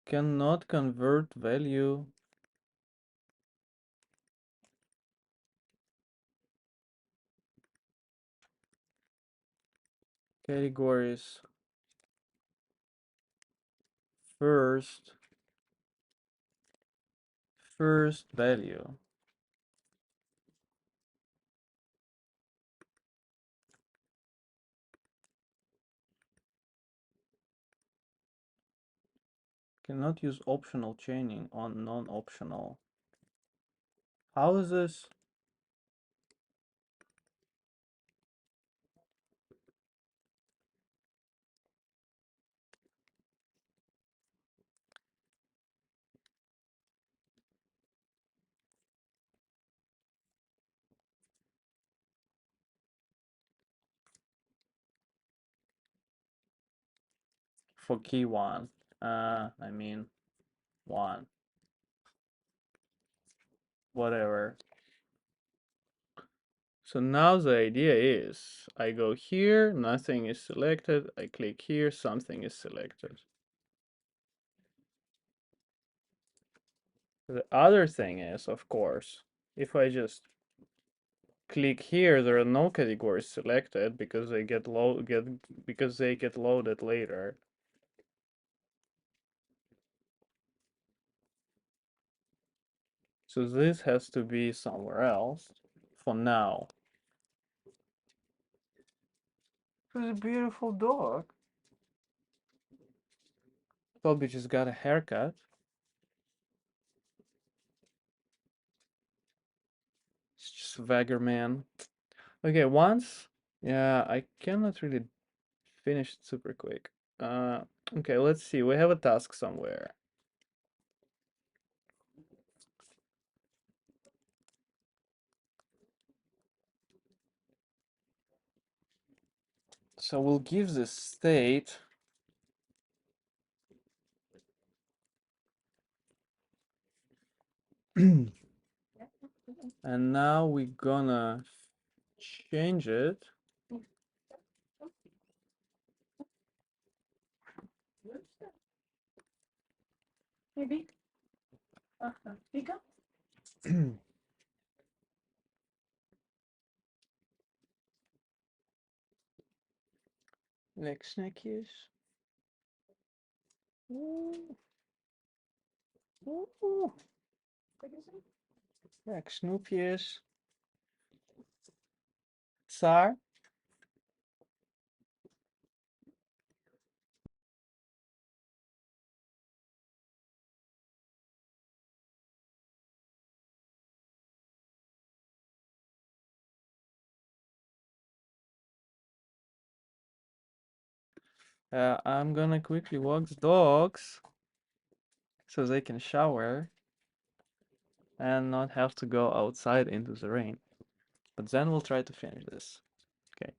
Cannot convert value. Categories first value. Cannot use optional chaining on non-optional. How is this? For key one. I mean, one. Whatever. So now the idea is, I go here, nothing is selected, I click here, something is selected. The other thing is, of course, if I just click here, there are no categories selected because they get loaded later. So this has to be somewhere else for now. Who's a beautiful dog? Toby just got a haircut. It's just Vagger man. Okay, once. Yeah, I cannot really finish it super quick. Okay, let's see. We have a task somewhere. So we'll give this state. And now we're gonna change it. Maybe. Bigger. Like snackies. Ooh. Ooh. Like Snoopy's. Tsar. I'm gonna quickly walk the dogs so they can shower and not have to go outside into the rain. But then we'll try to finish this. Okay.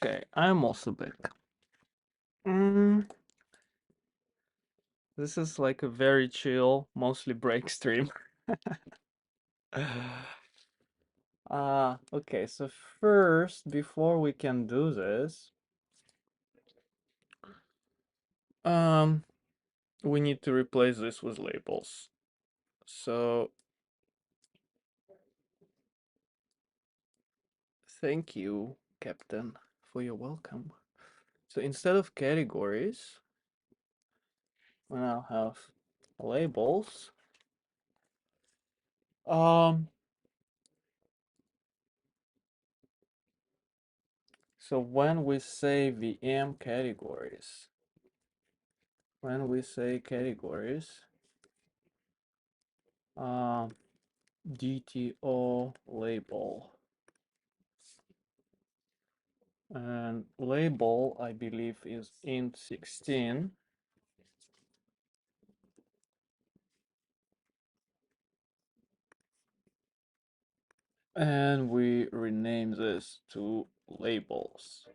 Okay, I'm also back. Mm, this is like a very chill, mostly break stream. Okay, so first, before we can do this, um, we need to replace this with labels. So, thank you, Captain, for your welcome. So instead of categories, we now have labels. Um, so when we say VM categories, when we say categories, um, DTO label. And label, I believe, is int16. And we rename this to labels.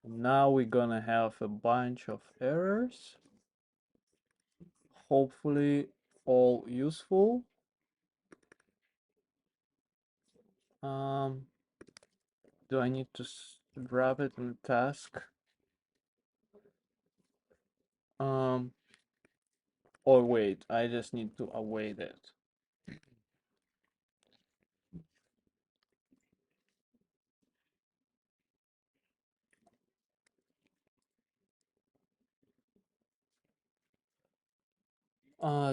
Now we're gonna have a bunch of errors, hopefully all useful. Do I need to wrap it in a task? Or wait, I just need to await it.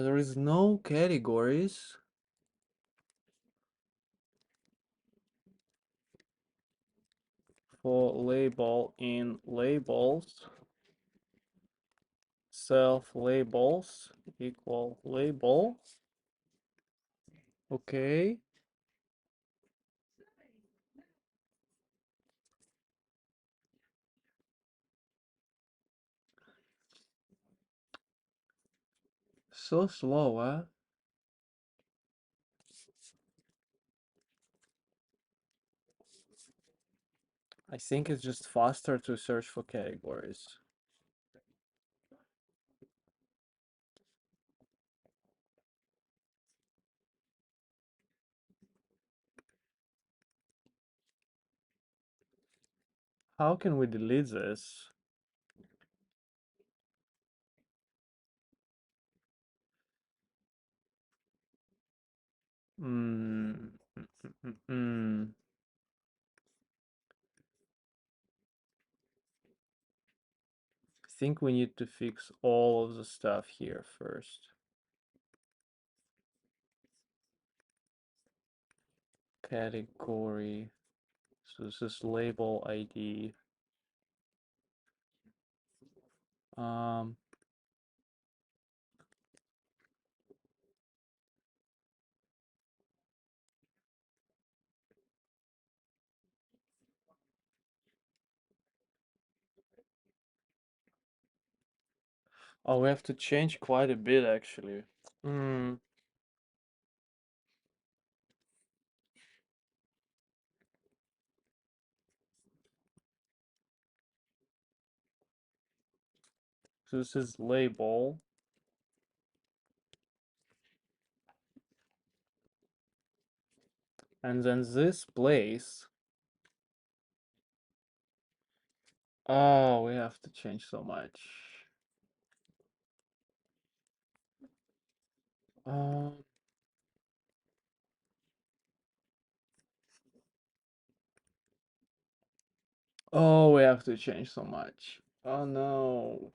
There is no categories for label in labels. Self labels equal label. Okay. So slow, huh? I think it's just faster to search for categories. How can we delete this? Mm, mm, mm, mm, mm. I think we need to fix all of the stuff here first. Category. So this is label ID. Um, oh, we have to change quite a bit actually. Mm, so this is label. And then this place. Oh, we have to change so much. Um, oh, we have to change so much. Oh no.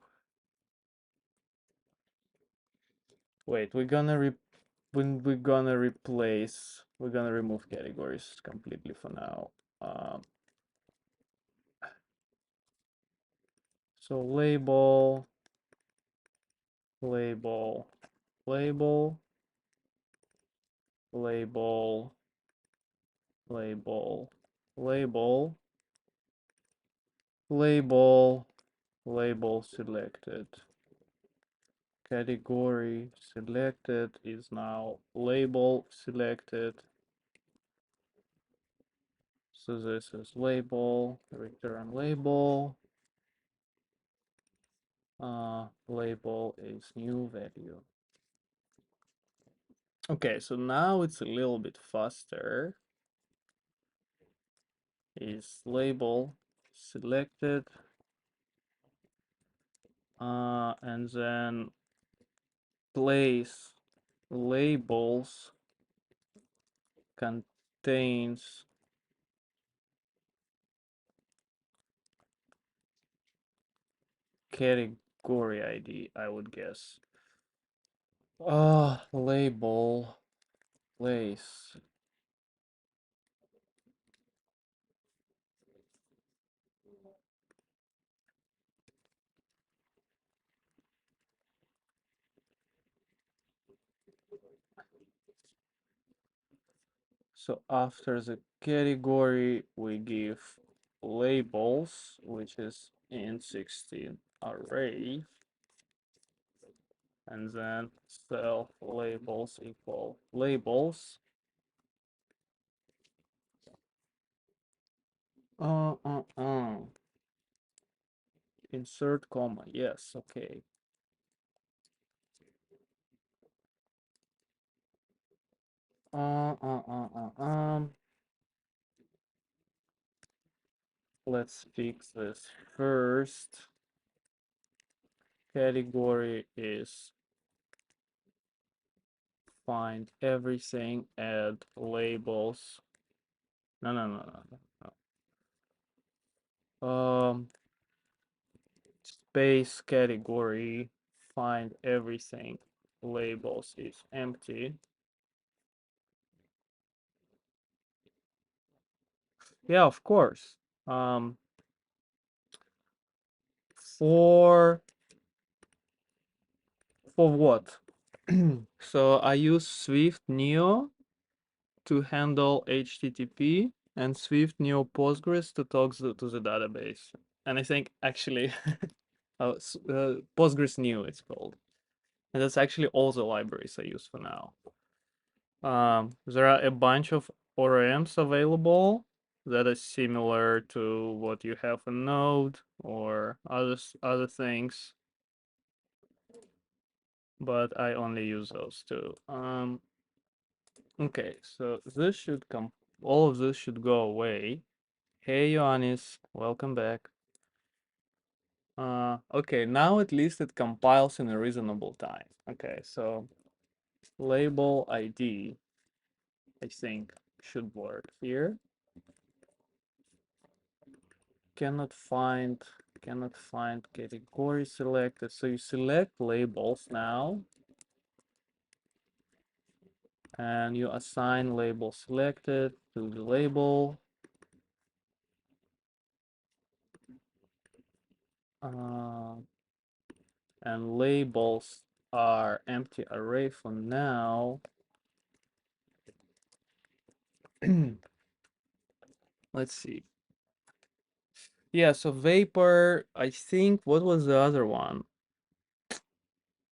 Wait, we're gonna replace, we're gonna remove categories completely for now. Um, so label, label, label, label, label, label, label, label selected. Category selected is now label selected. So this is label, return label. Label is new value. Okay, so now it's a little bit faster. Is label selected, and then place labels contains category ID, I would guess. Label place. So after the category, we give labels, which is int16 array, and then self labels equal labels. Uh, uh, uh. Insert comma. Yes, okay. Uh, uh, uh, uh, um. Let's fix this first. Category is find everything, add labels. No, no, no, no, no. Space category, find everything. Labels is empty. Yeah, of course. Um, for what? So I use Swift Neo to handle HTTP and Swift Neo Postgres to talk to the database. And I think actually Postgres Neo it's called. And that's actually all the libraries I use for now. There are a bunch of ORMs available that are similar to what you have in Node or other things, but I only use those two. Okay, so this should come. All of this should go away. Hey, Ioannis, welcome back. Okay, now at least it compiles in a reasonable time. Okay, so label ID, I think, should work here. Cannot find category selected. So you select labels now, and you assign label selected to the label. And labels are empty array for now. Let's see. Yeah, so vapor, I think, what was the other one?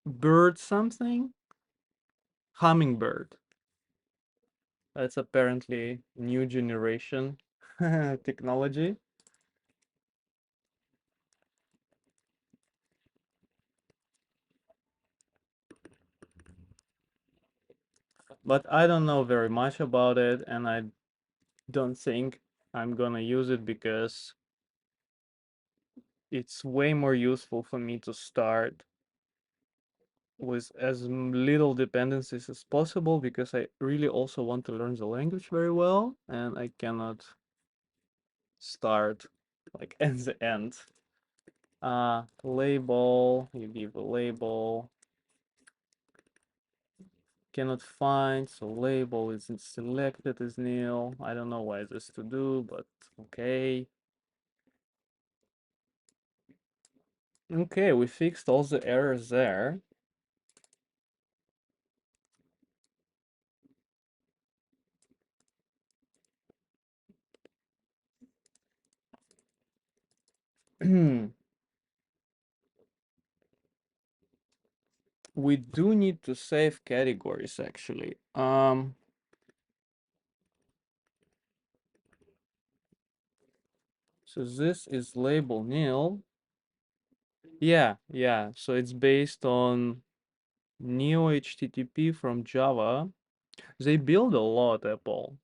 Bird something? Hummingbird. That's apparently new generation technology. But I don't know very much about it, and I don't think I'm gonna use it because it's way more useful for me to start with as little dependencies as possible, because I really also want to learn the language very well, and I cannot start like at the end. Label, you give a label, cannot find, so label isn't selected as nil. I don't know why this to do, but okay. Okay, we fixed all the errors there. We do need to save categories actually. So this is label nil. Yeah. So it's based on Neo HTTP from Java. They build a lot, Apple.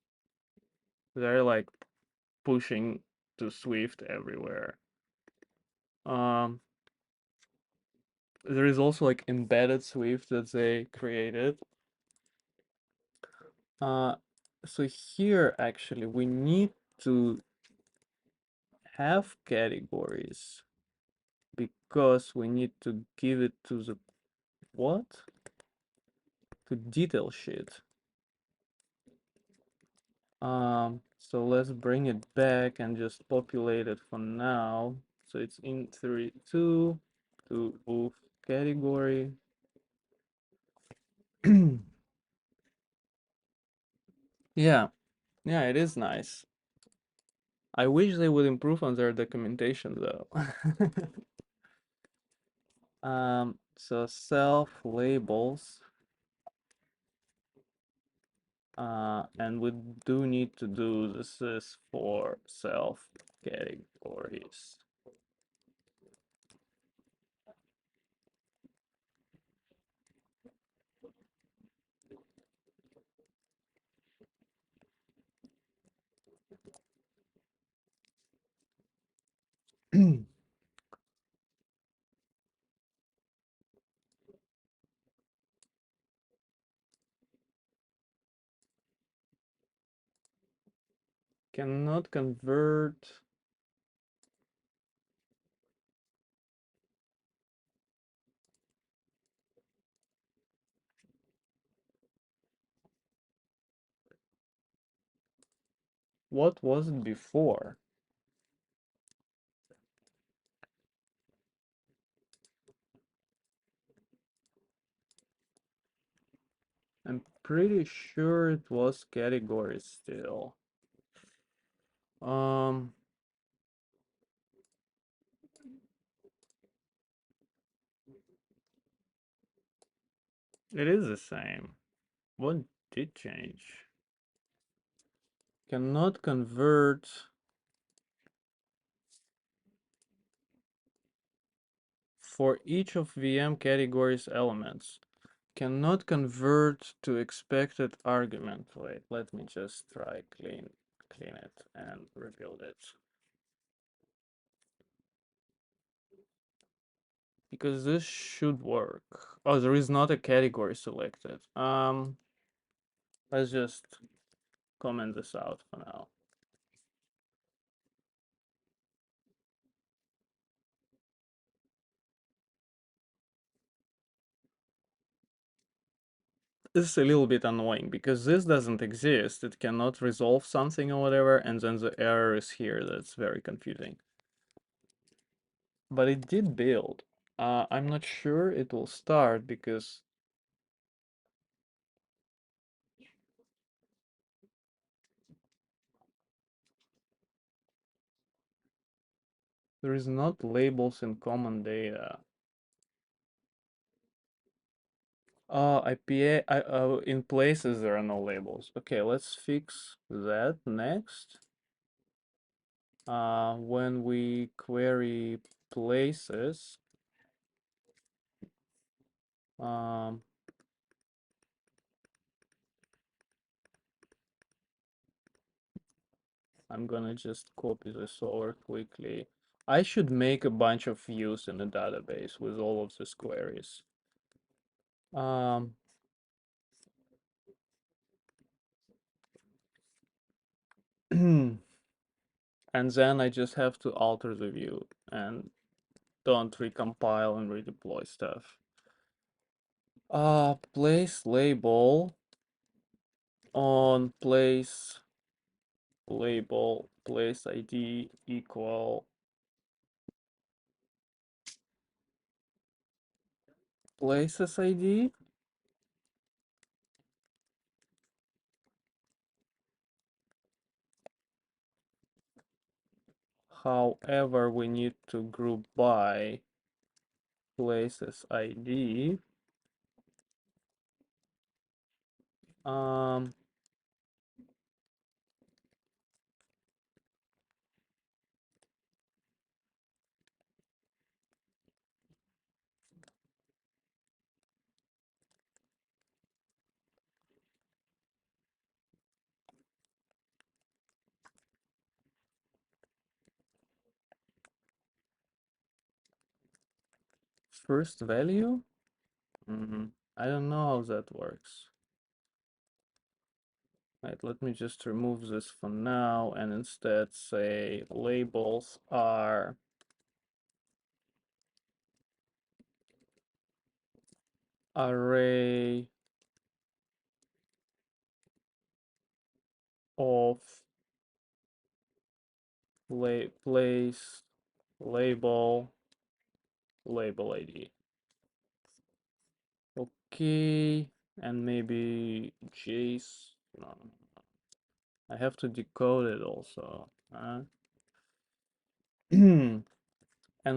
They're like pushing to Swift everywhere. Um, there is also like embedded Swift that they created. Uh, so here actually we need to have categories because we need to give it to the what? To detail sheet. So let's bring it back and just populate it for now. So it's in 32 to move category. Yeah, yeah, it is nice. I wish they would improve on their documentation though. So self labels, and we do need to do this is for self categories. Cannot convert. What was it before? I'm pretty sure it was categories still. Um, it is the same. What did change? Cannot convert for each of VM categories elements. Cannot convert to expected argument. Wait, let me just try clean it and rebuild it. Because this should work. Oh, there is not a category selected. Let's just comment this out for now. This is a little bit annoying because this doesn't exist. It cannot resolve something or whatever, and then the error is here. That's very confusing. But it did build. I'm not sure it will start because there is not labels in common data. IPA, in places there are no labels. Okay, let's fix that next. When we query places, um, I'm gonna just copy this over quickly. I should make a bunch of views in the database with all of these queries. Um, and then I just have to alter the view and don't recompile and redeploy stuff. Place label on place label place ID equal places ID. However, we need to group by places ID. Um, first value? I don't know how that works. Right, let me just remove this for now and instead say labels are array of place label ID. Okay, and maybe Jace. No, I have to decode it also. And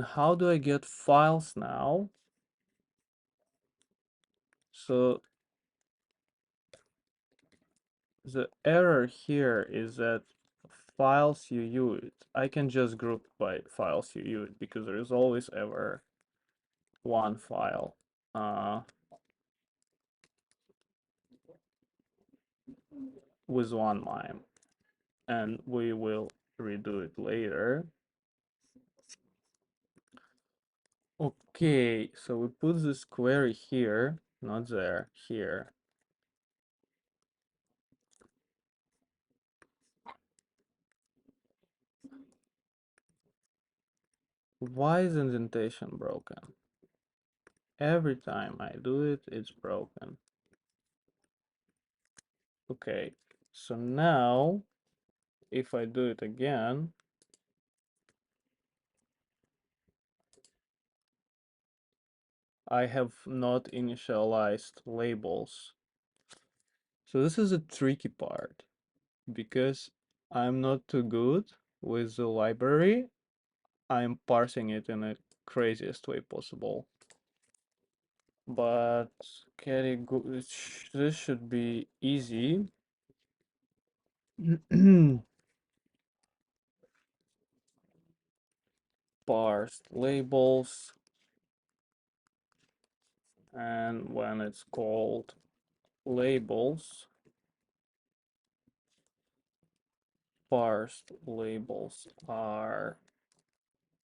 how do I get files now? So the error here is that files you use, I can just group by files you use because there is always ever one file with one mime, and we will redo it later. Okay, so we put this query here, not there, here. Why is indentation broken? Every time I do it, it's broken. Okay, so now if I do it again, I have not initialized labels. So this is a tricky part because I'm not too good with the library. I'm parsing it in the craziest way possible. But this should be easy. Parsed labels, and when it's called labels, parsed labels are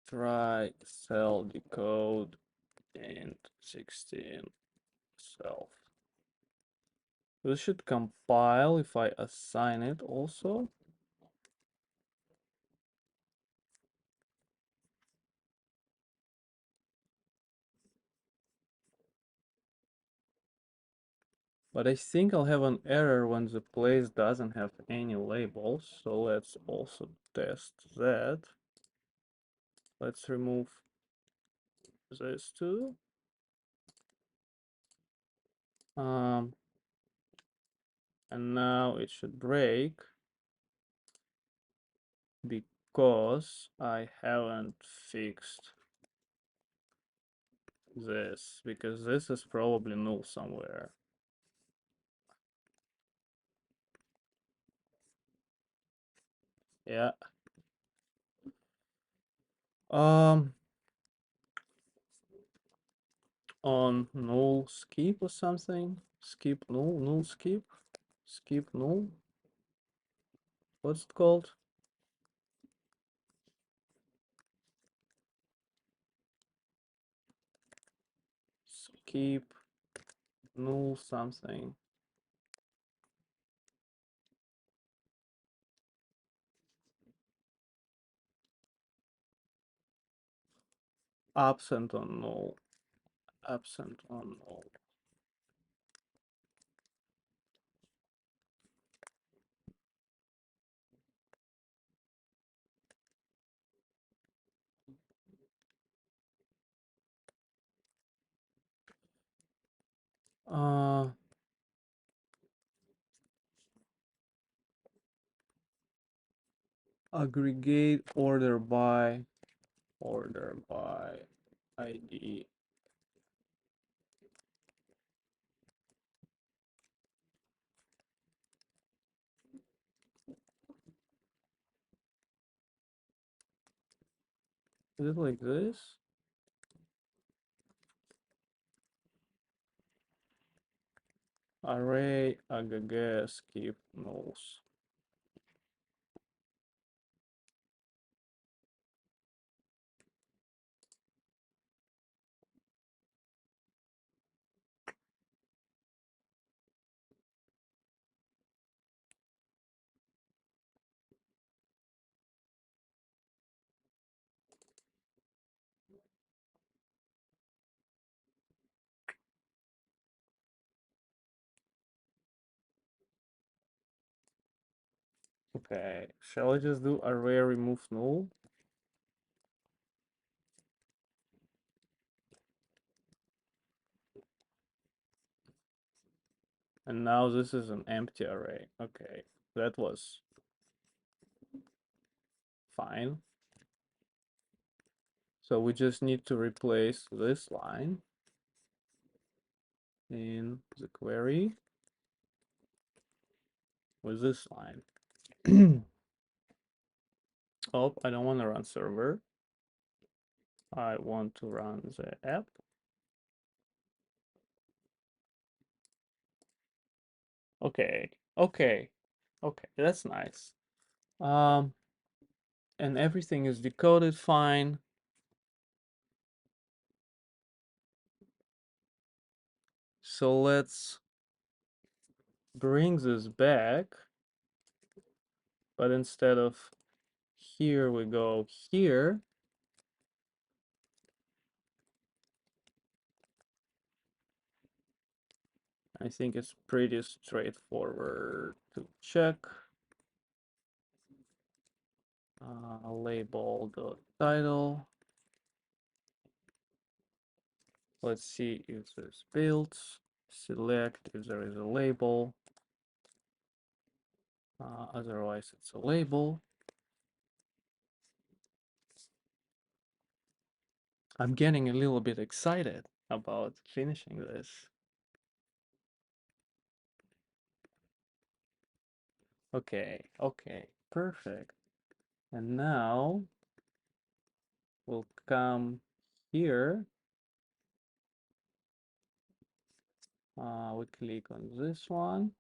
try, cell, decode, and 16 self. This should compile if I assign it also. But I think I'll have an error when the place doesn't have any labels. So let's also test that. Let's remove this too. And now it should break because I haven't fixed this, because this is probably null somewhere. Yeah. On null skip or something. Skip null skip. Skip null. What's it called? Skip null something. Absent on null. Absent on null. Aggregate order by ID. Is it like this? Array aggregate skip nulls. Okay, shall I just do array remove null? And now this is an empty array. Okay, that was fine. So we just need to replace this line in the query with this line. Oh, I don't want to run server. I want to run the app. Okay, okay, okay, that's nice. Um, and everything is decoded fine. So let's bring this back, but instead of here, we go here. I think it's pretty straightforward to check. Label the title. Let's see if there's built. Select if there is a label. Otherwise, it's a label. I'm getting a little bit excited about finishing this. Okay, okay, perfect. And now we'll come here. We click on this one.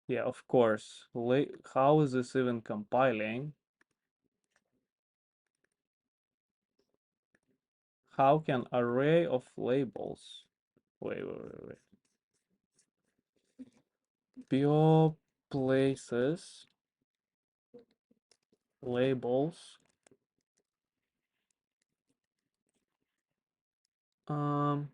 Yeah, of course. How is this even compiling? How can array of labels? Wait. Pure places labels. Um,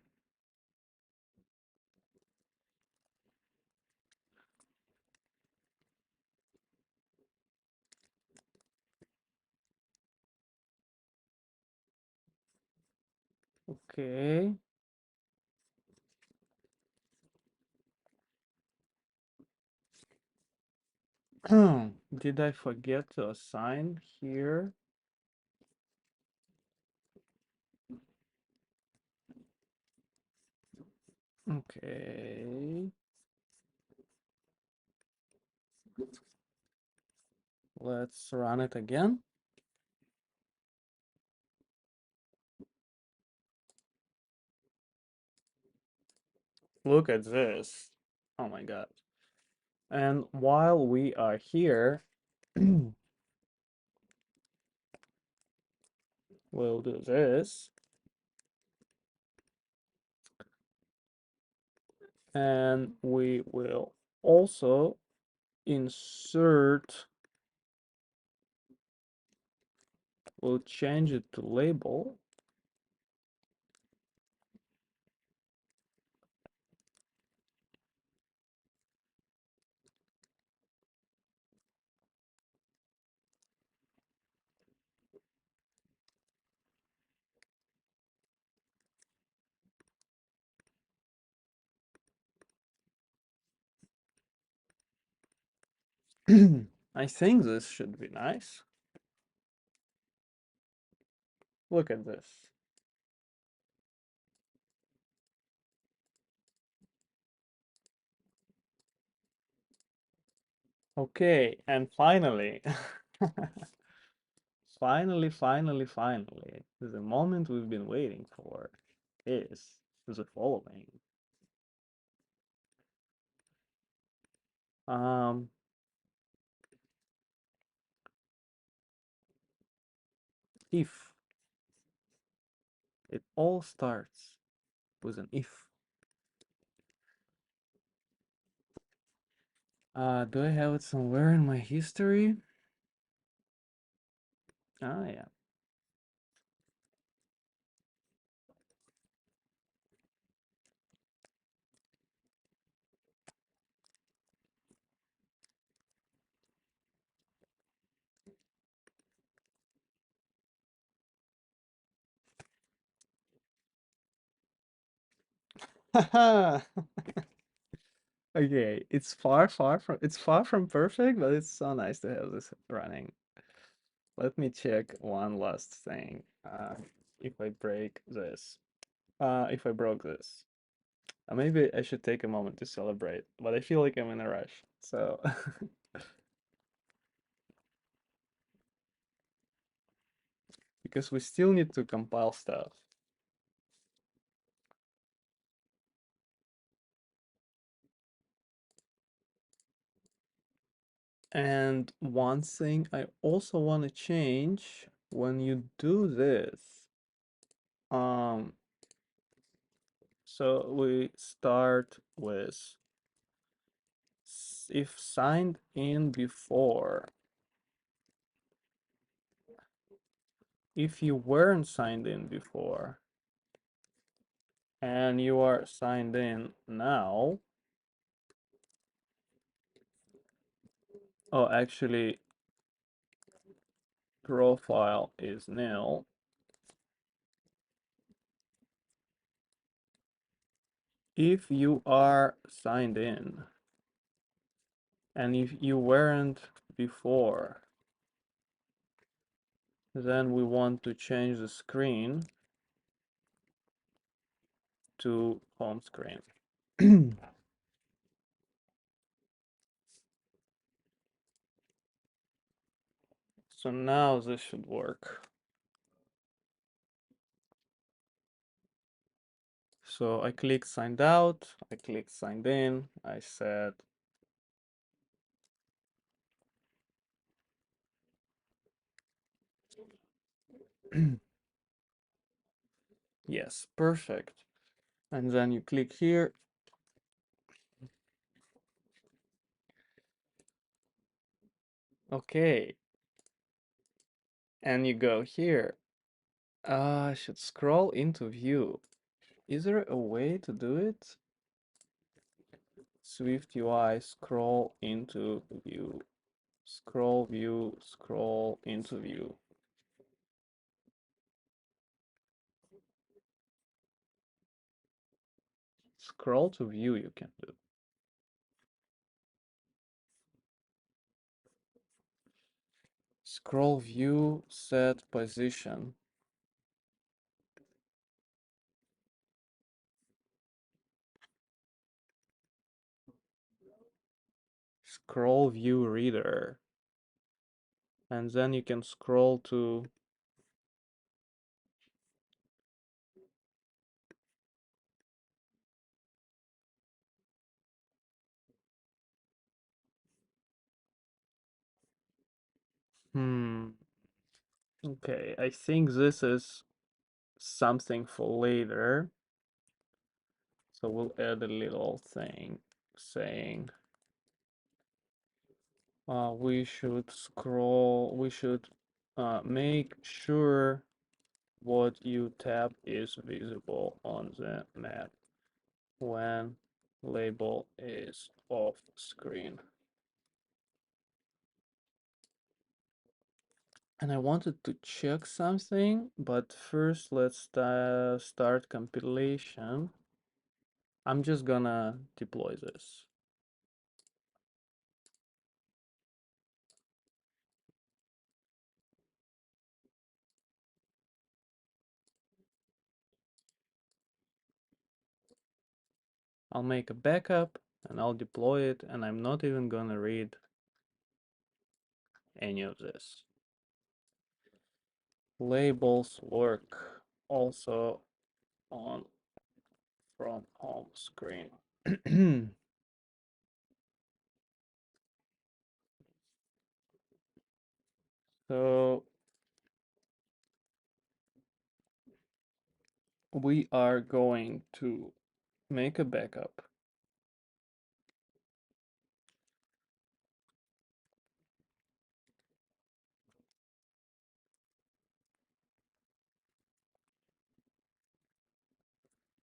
okay. Did I forget to assign here? Okay. Let's run it again. Look at this. Oh my God. And while we are here, we'll do this. And we will also insert, we'll change it to label. I think this should be nice. Look at this. Okay, and finally, finally, the moment we've been waiting for is the following. Um, if it all starts with an if. Do I have it somewhere in my history? Ah, yeah. Okay, it's far from perfect, but it's so nice to have this running. Let me check one last thing. If I break this, if I broke this, maybe I should take a moment to celebrate, but I feel like I'm in a rush. So, because we still need to compile stuff. And one thing I also want to change when you do this, um, so we start with if signed in before. If you weren't signed in before and you are signed in now, oh, actually, profile is nil. If you are signed in and if you weren't before, then we want to change the screen to home screen. So now this should work. So I click signed out, I click signed in, I said yes, perfect. And then you click here. Okay. And you go here. I should scroll into view. Is there a way to do it? Swift UI, scroll into view. Scroll view, scroll into view. Scroll to view you can do. Scroll view, set position. Scroll view reader. And then you can scroll to okay, I think this is something for later. So we'll add a little thing saying we should scroll, we should make sure what you tap is visible on the map when label is off screen. And I wanted to check something, but first let's start compilation. I'm just gonna deploy this. I'll make a backup and I'll deploy it, and I'm not even gonna read any of this. Labels work also on from home screen. So we are going to make a backup.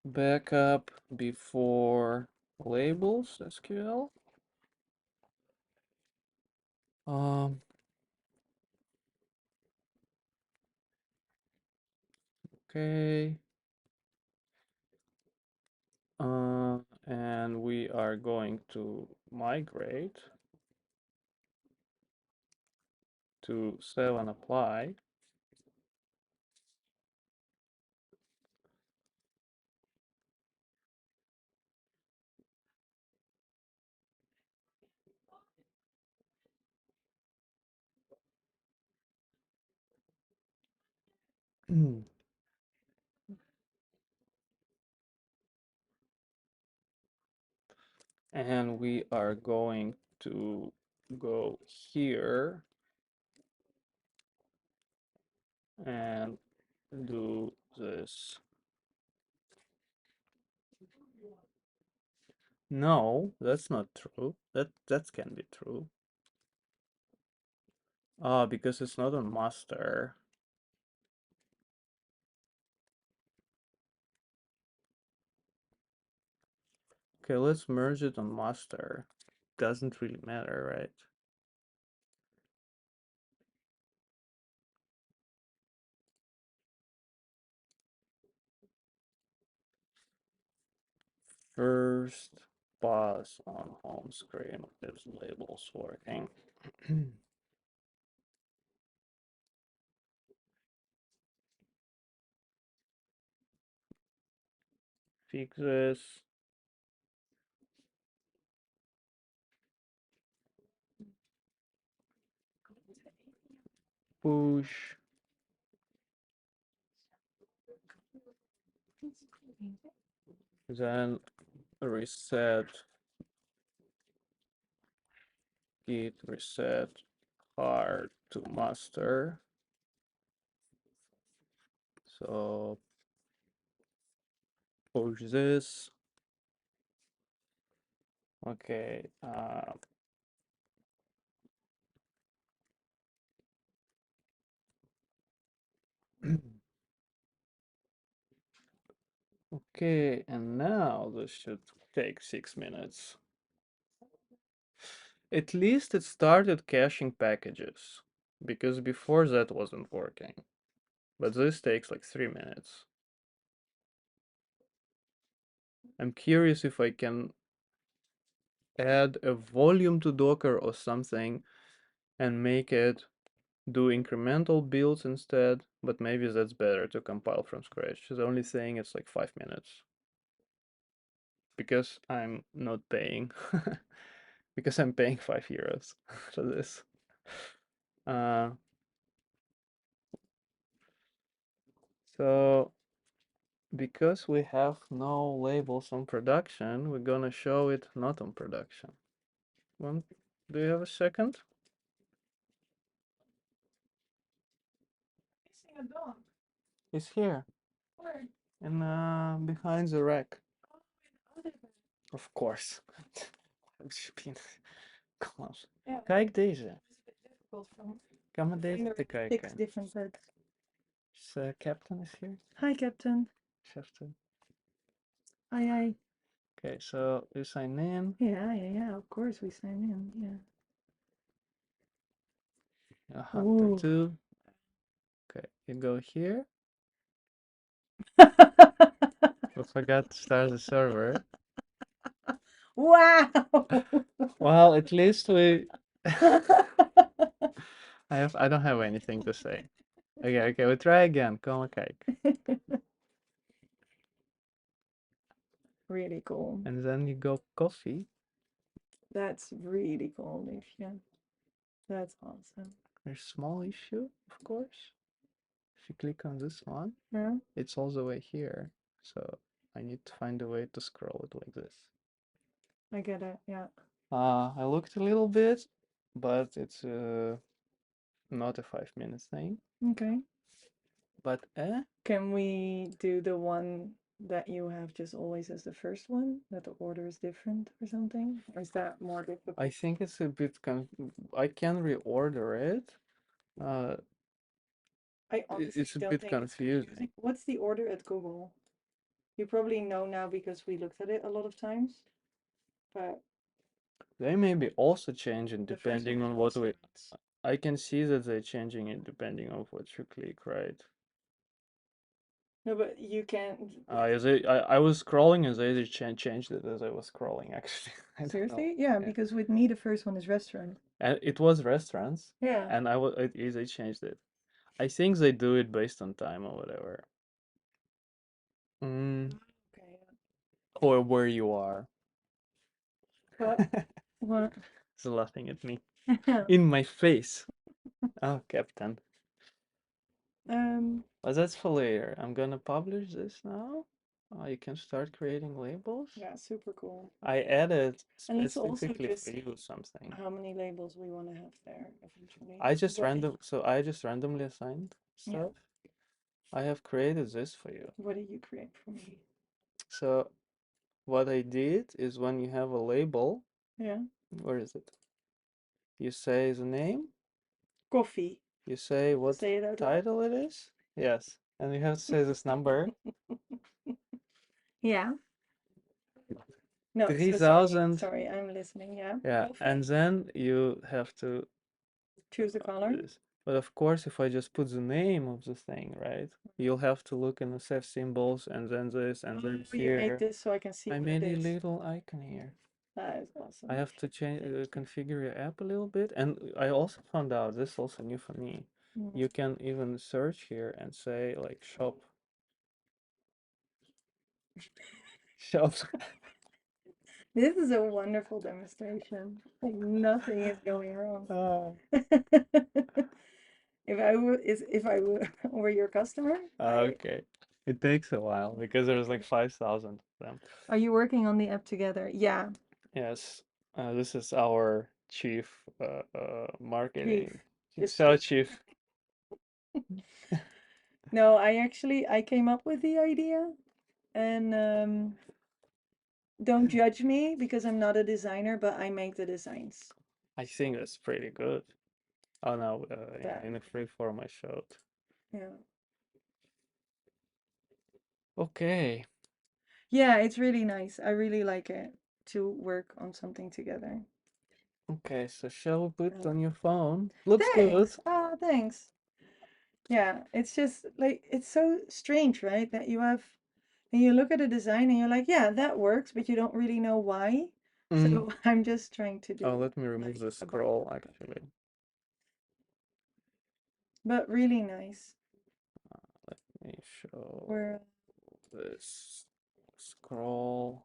Backup before labels SQL. Um, okay. And we are going to migrate to 7 apply. And we are going to go here and do this. No, that's not true. That can be true. Ah, because it's not on master. Okay, let's merge it on master. Doesn't really matter, right? First pass on home screen is labels working. Fix this. Push. Then reset. Git reset hard to master. So push this. Okay. Okay, and now this should take 6 minutes. At least it started caching packages, because before that wasn't working. But this takes like 3 minutes. I'm curious if I can add a volume to Docker or something and make it do incremental builds instead, but maybe that's better to compile from scratch. The only thing it's like 5 minutes. Because I'm not paying. Because I'm paying €5 for this. Uh, so because we have no labels on production, we're gonna show it not on production. One, do you have a second? Missing a dog. It's here. Where? And behind the rack. Oh, in the other bed. Of course. Klas. Yeah. Kijk deze. It's a bit difficult from Kan met deze finding te six kijken. different beds. Captain is here. Hi, Captain. Captain. Hi, hi. Okay, so you sign in. Yeah. Of course, we sign in. Yeah. Hunter 2. Okay, you go here. We forgot to start the server. Wow. Well, at least we. I don't have anything to say. Okay, we try again. Kom kijk. Really cool. And then you go coffee. That's really cool, Lucia. That's awesome. There's small issue, of course. If you click on this one, Yeah. it's all the way here. So I need to find a way to scroll it like this. I get it. Yeah. I looked a little bit, but it's not a 5 minute thing. Okay. But Can we do the one that you have just always as the first one? That the order is different or something? Or is that more difficult? I think it's a bit I can reorder it. I honestly It's a don't bit think it's confusing. What's the order at Google? You probably know now because we looked at it a lot of times. But They may be also changing the first depending one on was what we. not. I can see that they're changing it depending on what you click, right? No, but you can't. I was scrolling and they changed it as I was scrolling, actually. I don't know. Seriously? Yeah, Yeah. because with me the first one is restaurant. And it was restaurants, Yeah. and they changed it. I think they do it based on time or whatever. Mm, Okay. or where you are. But what? He's laughing at me. In my face. Oh, Captain. um. Well, that's for later. I'm gonna publish this now. You can start creating labels. Yeah, super cool. I added I need to also specifically for just you something. how many labels we want to have there eventually. I just randomly assigned Yeah. stuff. I have created this for you. What did you create for me? So what I did is when you have a label, Yeah. where is it? You say the name, Coffee. you say what Say it out loud. title it is. Yes, and you have to say this number. Yeah. No, so sorry. 3000. Sorry, I'm listening. Yeah. Yeah, and Coffee. then you have to Choose the color. this. But of course, if I just put the name of the thing, right, you'll have to look in the set symbols and then this and then Oh, you made here. this so I can see I what it made a is. little icon here. That is I awesome. have to change configure your app a little bit, and I also found out this is also new for me. Mm. You can even search here and say like shop, shop. This is a wonderful demonstration. Like nothing is going wrong. uh, If I were were your customer, okay, it takes a while because there's like 5,000 of them. are you working on the app together? Yeah, Yes, this is our chief chief. marketing. Just So chief. chief. No, I came up with the idea and don't judge me because I'm not a designer, but I make the designs. I think that's pretty good. Oh no, yeah, That in a free form I showed. yeah. Okay, Yeah, it's really nice. I really like it to work on something together. okay, so shall we put Um, on your phone? Looks good. thanks. Ah, thanks. Yeah, it's just like it's so strange, right? That you have and you look at a design and you're like, yeah, that works, but you don't really know why. Mm. So I'm just trying to Oh, do let me remove like the a bunch scroll of them. actually. But really nice. Let me show We're this scroll.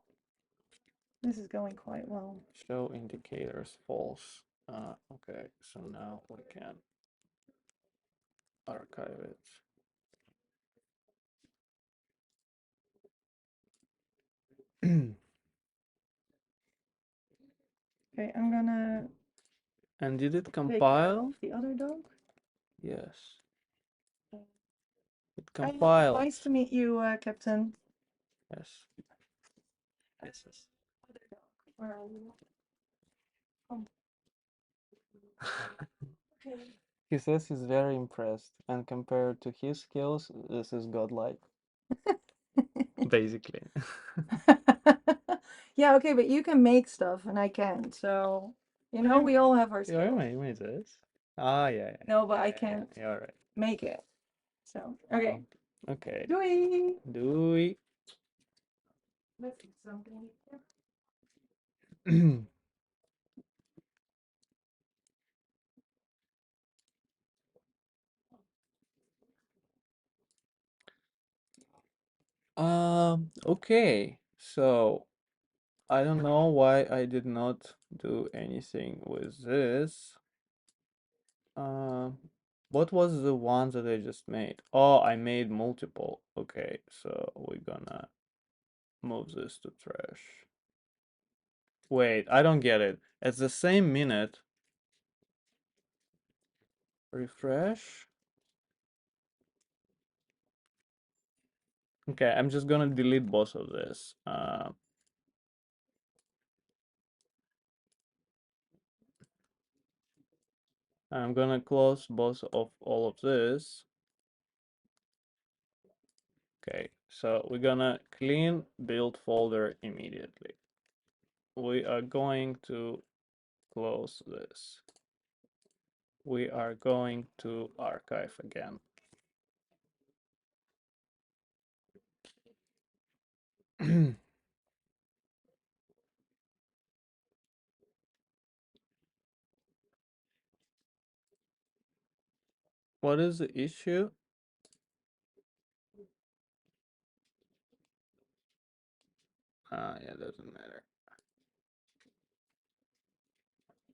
this is going quite well. Show indicators false. Okay, so now we can archive it. Okay, I'm gonna And did it take care compile? of the other dog. Yes, Uh, it Hi, compiled. nice to meet you, Captain. Yes. Yes. Yes. Other dog. Where are you? Oh, okay. He says he's very impressed, and compared to his skills, this is godlike, basically. Yeah, okay, but you can make stuff and I can't. So, you know, we all have our Yeah, I skills. made this. Ah, yeah, yeah, No, but yeah, I yeah, yeah. can't You're all right. make it. So, okay. Okay. Doei. Do we? Let's eat something. Okay. So I don't know why I did not do anything with this. Um, what was the one that I just made? Oh, I made multiple. Okay, so we're gonna move this to trash. Wait, I don't get it. At the same minute, refresh. Okay, I'm just gonna delete both of this. I'm gonna close both of all of this. Okay, so we're gonna clean build folder immediately. We are going to close this. We are going to archive again. What is the issue? Yeah, doesn't matter.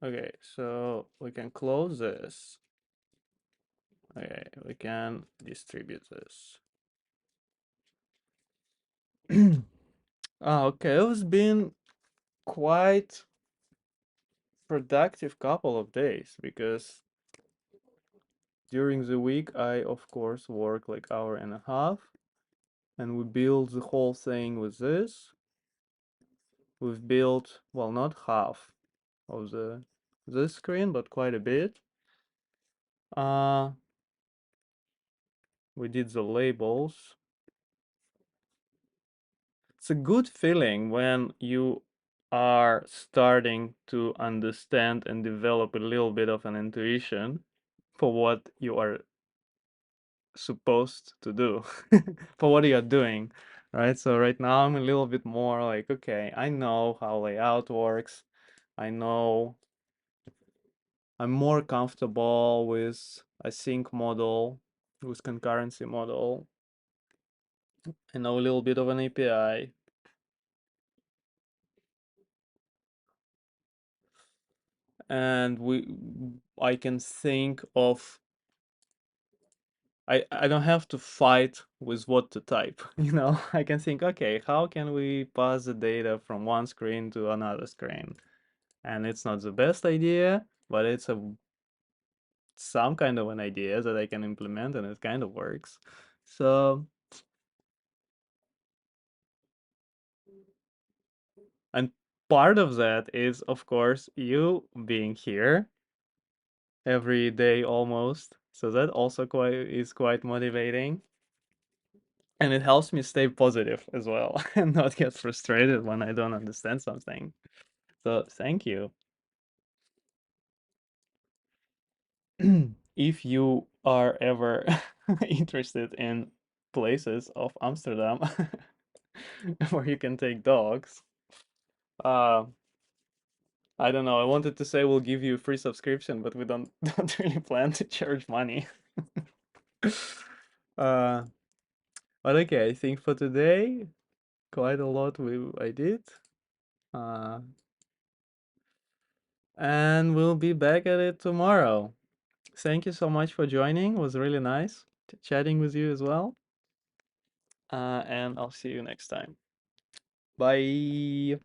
Okay, so we can close this. Okay, we can distribute this. Okay, it's been quite productive couple of days because during the week I of course work like hour and a half and we build the whole thing with this. We've built, well, not half of the this screen, but quite a bit. Uh, we did the labels. It's a good feeling when you are starting to understand and develop a little bit of an intuition for what you are supposed to do, for what you're doing, right? So right now I'm a little bit more like, okay, I know how layout works. I know I'm more comfortable with a sync model, with concurrency model. I know a little bit of an API. And I can think of I don't have to fight with what to type, you know. I can think, okay, how can we pass the data from one screen to another screen? And it's not the best idea, but it's a some kind of an idea that I can implement and it kind of works. So, and part of that is of course you being here every day almost. So that also quite motivating. And it helps me stay positive as well and not get frustrated when I don't understand something. So thank you. If you are ever interested in places of Amsterdam where you can take dogs, uh, I don't know. I wanted to say we'll give you a free subscription, but we don't really plan to charge money. uh, but okay, I think for today, quite a lot I did. Uh, and we'll be back at it tomorrow. Thank you so much for joining. It was really nice chatting with you as well. And I'll see you next time. Bye.